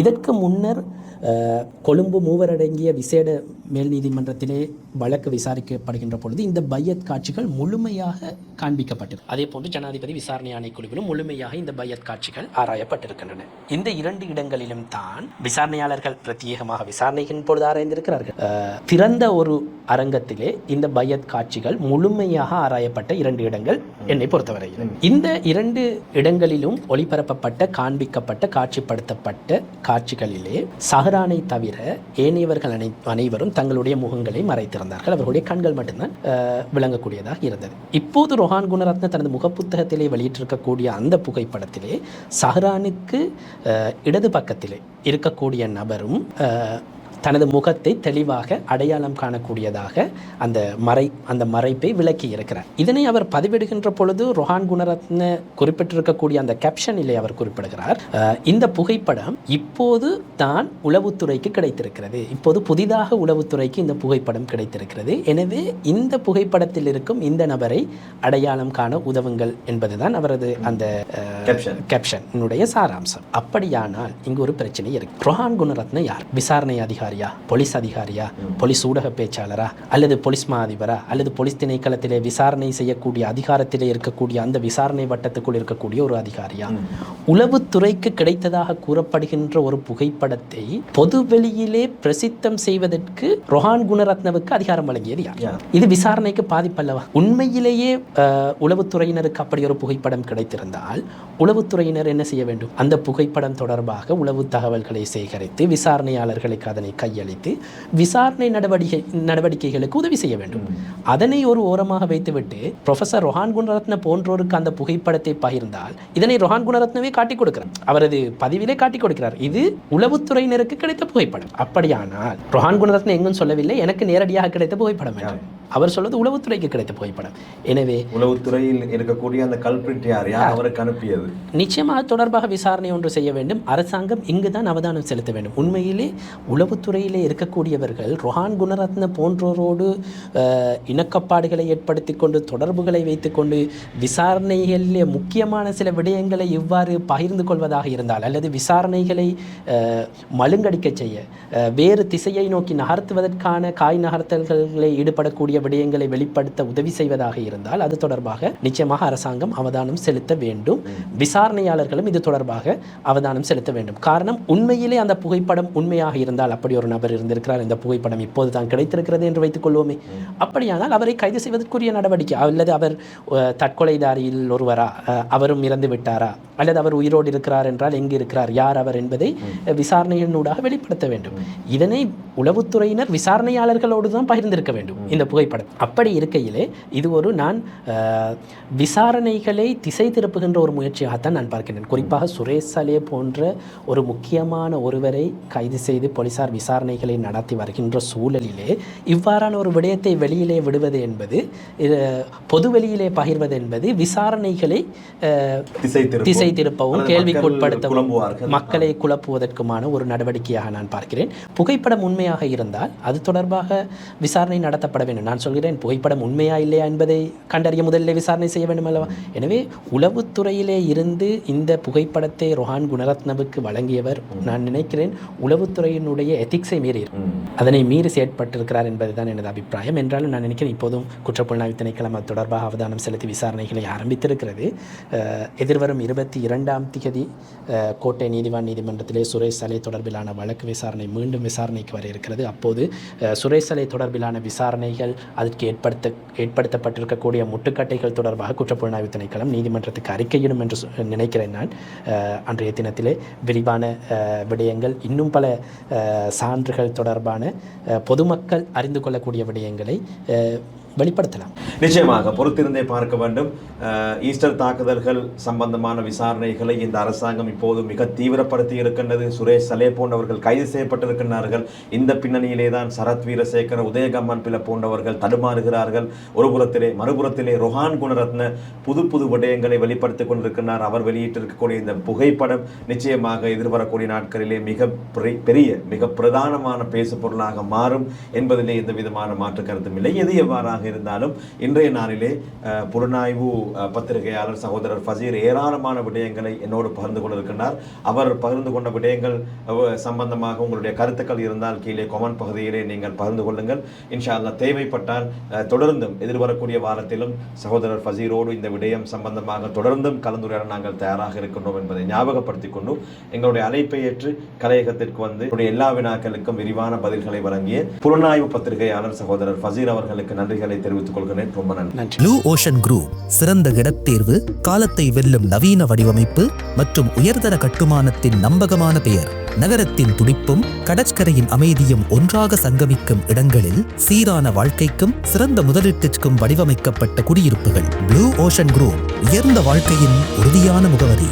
Speaker 1: இதற்கு முன்னர் கொழும்பு 3 அடங்கிய விசேட மேல் நீதிமன்றத்திலே வழக்கு விசாரிக்கப்படுகின்ற பொழுது இந்த பையத் காட்சிகள் முழுமையாக காண்பிக்கப்பட்டது. அதே போன்று ஜனாதிபதி விசாரணை ஆணைக்குழுவிலும் முழுமையாக இந்த பையத் காட்சிகள் ஆராயப்பட்டிருக்கின்றன. இந்த 2 இடங்களிலும் தான் விசாரணையாளர்கள் பிரத்யேகமாக விசாரணையின் பொழுது ஆராய்ந்திருக்கிறார்கள். திறந்த ஒரு அரங்கத்திலே இந்த பையத் காட்சிகள் முழுமையாக ஆராயப்பட்ட 2 இடங்கள் என்னை பொறுத்தவரையில். இந்த 2 இடங்களிலும் ஒளிபரப்பப்பட்ட, காண்பிக்கப்பட்ட, காட்சிப்படுத்தப்பட்ட காட்சிகளிலே சஹரானை தவிர ஏனையவர்கள் அனைவரும் தங்களுடைய முகங்களை மறைத்திருந்தார்கள். அவர்களுடைய கண்கள் மட்டும்தான் விளங்கக்கூடியதாக இருந்தது. இப்போது ரொஹான் குணரத்ன தனது முகப்புத்தகத்திலே வெளியிட்டிருக்கக்கூடிய அந்த புகைப்படத்திலே சஹரானுக்கு இடது பக்கத்திலே இருக்கக்கூடிய நபரும் தனது முகத்தை தெளிவாக அடையாளம் காணக்கூடியதாக அந்த மறைப்பை விளக்கி இருக்கிறார். இதனை அவர் பதிவிடுகின்ற பொழுது ரொஹான் குணரத்ன குறிப்பிட்டிருக்கக்கூடிய அந்த கேப்ஷனிலே அவர் குறிப்பிடுகிறார், இந்த புகைப்படம் இப்போது தான் உளவுத்துறைக்கு கிடைத்திருக்கிறது, இப்போது புதிதாக உளவுத்துறைக்கு இந்த புகைப்படம் கிடைத்திருக்கிறது, எனவே இந்த புகைப்படத்தில் இருக்கும் இந்த நபரை அடையாளம் காண உதவுங்கள் என்பதுதான் அவரது அந்த கேப்ஷனுடைய சாராம்சம். அப்படியானால் இங்கு ஒரு பிரச்சனை இருக்கு. ரொஹான் குணரத்ன யார்? விசாரணை அதிகாரி அதிகாரியா, போலீஸ் அதிகாரியா, போலீஸ் ஊடக பேச்சாளரா, அல்லது போலீஸ் மா அதிபரா, அல்லது போலீஸ் திணைக்களத்திலே விசாரணை செய்யக்கூடிய அதிகாரத்திலே இருக்கக்கூடிய அந்த விசாரணை வட்டத்துக்குள் இருக்கக்கூடிய ஒரு அதிகாரியா, உளவுத்துறைக்கு கிடைத்ததாக கூறப்படுகின்ற ஒரு புகைப்படத்தை பொது வெளியிலே பிரசித்தம் செய்வதற்கு ரொஹான் குணரத்னவுக்கு அதிகாரம் வழங்கியது யார்? இது விசாரணைக்கு பாதிப்பல்லவா? உண்மையிலேயே உளவுத்துறையினருக்கு அப்படி ஒரு புகைப்படம் கிடைத்திருந்தால் உளவுத்துறையினர் என்ன செய்ய வேண்டும்? அந்த புகைப்படம் தொடர்பாக உளவு தகவல்களை சேகரித்து விசாரணையாளர்களுக்கு அதனை கையளித்து விசாரணை நடவடிக்கைகளுக்கு உதவி செய்ய வேண்டும். அதனை ஒரு ஓரமாக வைத்துவிட்டு ப்ரொஃபசர் ரொஹான் குணரத்ன போன்றோருக்கு அந்த புகைப்படத்தை பகிர்ந்தால் இதனை ரொஹான் குணரத்னவே காட்டிக் கொடுக்கிறார், அவரது பதிவிலே காட்டிக் கொடுக்கிறார், இது உளவுத்துறையினருக்கு கிடைத்த புகைப்படம். அப்படியானால் ரொஹான் குணரத்ன எங்கும் சொல்லவில்லை எனக்கு நேரடியாக கிடைத்த புகைப்படம் என்று. அவர் சொல்வது உளவுத்துறைக்கு கிடைத்த புகைப்படம். எனவே
Speaker 2: உளவுத்துறையில் இருக்கக்கூடிய அந்த கல்பிரிட் யார் அவருக்கு அனுப்பியது
Speaker 1: நிச்சயமாக தொடர்பாக விசாரணை ஒன்று செய்ய வேண்டும். அரசாங்கம் இங்குதான் அவதானம் செலுத்த வேண்டும். உண்மையிலே உளவுத்துறையிலே இருக்கக்கூடியவர்கள் ரொஹான் குணரத்ன போன்றோரோடு இணக்கப்பாடுகளை ஏற்படுத்தி கொண்டு தொடர்புகளை வைத்துக்கொண்டு விசாரணைகளிலே முக்கியமான சில விடயங்களை இவ்வாறு பகிர்ந்து கொள்வதாக இருந்தால் அல்லது விசாரணைகளை மழுங்கடிக்க செய்ய வேறு திசையை நோக்கி நகர்த்துவதற்கான காய் நகர்த்தல்களை ஈடுபடக்கூடிய விடயங்களை வெளிப்படுத்த உதவி செய்வதாக இருந்தால் அது தொடர்பாக நிச்சயமாக அரசாங்கம் அவதானம் செலுத்த வேண்டும். விசாரணையாளர்களும் இது தொடர்பாக அவதானம் செலுத்த வேண்டும். காரணம், உண்மையிலே அந்த புகைப்படம் உண்மையாக இருந்தால், அப்படி ஒரு நபர் இருந்திருக்கிறார், இந்த புகைப்படம் இப்போது தான் கிடைத்திருக்கிறது என்று வைத்துக் கொள்வோமே, அப்படியானால் அவரை கைது செய்வதற்குரிய நடவடிக்கை, அல்லது அவர் தற்கொலைதாரியில் ஒருவரா, அவரும் இறந்து விட்டாரா, அல்லது அவர் உயிரோடு இருக்கிறார் என்றால் எங்கு இருக்கிறார், யார் அவர் என்பதை விசாரணையினூடாக வெளிப்படுத்த வேண்டும். இதனை உளவுத்துறையினர் விசாரணையாளர்களோடு தான் பகிர்ந்திருக்க வேண்டும் இந்த புகைப்படம். அப்படி இருக்கையிலே இது ஒரு விசாரணைகளை திசை திருப்புகின்ற ஒரு முயற்சியாகத்தான் நான் பார்க்கிறேன். குறிப்பாக சுரேஷ் சலே போன்ற ஒரு முக்கியமான ஒருவரை கைது செய்து போலீசார் விசாரணைகளை நடத்தி வருகின்ற சூழலிலே இவ்வாறான ஒரு விடயத்தை வெளியிலே விடுவது என்பது, பொது வெளியிலே பகிர்வது என்பது விசாரணைகளை திசை திருப்பவும் கேள்விக்குட்படுத்தவும் மக்களை குழப்புவதற்குமான ஒரு நடவடிக்கையாக நான் பார்க்கிறேன். புகைப்படம் உண்மையாக இருந்தால் அது தொடர்பாக விசாரணை நடத்தப்பட வேண்டும். நான் சொல்கிறேன், புகைப்படம் உண்மையா இல்லையா என்பதை கண்டறிய முதலில் விசாரணை செய்ய வேண்டும் அல்லவா? எனவே உளவுத்துறையிலே இருந்து இந்த புகைப்படத்தை ரொஹான் குணரத்னவுக்கு வழங்கியவர், நான் நினைக்கிறேன் உளவுத்துறையினுடைய எத்திக்ஸை மீறி அதனை மீறி செயற்பட்டிருக்கிறார் என்பதுதான் எனது அபிப்பிராயம். என்றாலும் நான் நினைக்கிறேன் இப்போதும் குற்றப்புலனாய்வு திணைக்களம் அது தொடர்பாக அவதானம் செலுத்தி விசாரணைகளை ஆரம்பித்திருக்கிறது. எதிர்வரும் 22ஆம் தேதி கோட்டை நீதிமன்றத்திலே சுரேஷ் சலே தொடர்பிலான வழக்கு விசாரணை மீண்டும் விசாரணைக்கு வர இருக்கிறது. அப்போது சுரேஷ் சலே தொடர்பிலான விசாரணைகள், அதற்கு ஏற்படுத்தப்பட்டிருக்கக்கூடிய முட்டுக்கட்டைகள் தொடர்பாக குற்றப்புலனாய்வு திணைக்களம் நீதிமன்றத்துக்கு அறிக்கையிடும் என்று நினைக்கிறேன். நான் அன்றைய தினத்திலே விரிவான விடயங்கள், இன்னும் பல சான்றுகள் தொடர்பான பொதுமக்கள் அறிந்து கொள்ளக்கூடிய விடயங்களை வெளிப்படுத்தலாம்.
Speaker 2: நிச்சயமாக பொறுத்திருந்தே பார்க்க வேண்டும். ஈஸ்டர் தாக்குதல்கள் சம்பந்தமான விசாரணைகளை இந்த அரசாங்கம் இப்போது மிக தீவிரப்படுத்தி இருக்கின்றது. சுரேஷ் சலே போன்றவர்கள் கைது செய்யப்பட்டிருக்கின்றார்கள். இந்த பின்னணியிலே தான் சரத் வீரசேகர, உதயகம்மன் பிள்ளை போன்றவர்கள் தடுமாறுகிறார்கள். ஒரு புறத்திலே, மறுபுறத்திலே ரொஹான் குணரத்ன புது விடயங்களை வெளிப்படுத்திக் கொண்டிருக்கிறார். அவர் வெளியிட்டிருக்கக்கூடிய இந்த புகைப்படம் நிச்சயமாக எதிர்வரக்கூடிய நாட்களிலே மிக பிரதானமான பேசு பொருளாக மாறும் என்பதிலே எந்த விதமான மாற்று கருத்தும் இல்லை. எது எவ்வாறாக இருந்தாலும் இன்றைய நாளிலே புலனாய்வு பத்திரிகையாளர் சகோதரர் ஃபசீர் ஏராளமான விடயங்களை என்னோடு பகிர்ந்து கொண்டிருக்கின்றார். அவர் பகிர்ந்து கொண்ட விடயங்கள் சம்பந்தமாக உங்களுடைய கருத்துக்கள் இருந்தால் கீழே கமெண்ட் பகுதியிலே நீங்கள் பகிர்ந்து கொள்ளுங்கள். இன்ஷா அல்லாஹ் தேவைப்பட்டால் தொடர்ந்தும் எதிர்வரக்கூடிய வாரத்திலும் சகோதரர் ஃபசீரோடு இந்த விடயம் சம்பந்தமாக தொடர்ந்தும் கலந்துரையாட நாங்கள் தயாராக இருக்கின்றோம் என்பதை ஞாபகப்படுத்திக் கொண்டு எங்களுடைய அழைப்பை ஏற்று கலையகத்திற்கு வந்து எல்லா வினாக்களுக்கும் விரிவான பதில்களை வழங்கிய புலனாய்வு பத்திரிகையாளர் சகோதரர் ஃபசீர் அவர்களுக்கு நன்றிகளை தெரிவித்துக் கொள்கிறேன். ரொம்ப நன்றி.
Speaker 4: ப்ளூ ஓஷன் குரூப் சிறந்த இடத்தேர்வு, காலத்தை வெல்லும் நவீன வடிவமைப்பு மற்றும் உயர்தர கட்டுமானத்தின் நம்பகமான பெயர். நகரத்தின் துடிப்பும் கடற்கரையின் அமைதியும் ஒன்றாக சங்கமிக்கும் இடங்களில் சீரான வாழ்க்கைக்கும் சிறந்த முதலீட்டிற்கும் வடிவமைக்கப்பட்ட குடியிருப்புகள். ப்ளூ ஓஷன் குரூப் உயர்ந்த வாழ்க்கையின் உறுதியான முகவரி.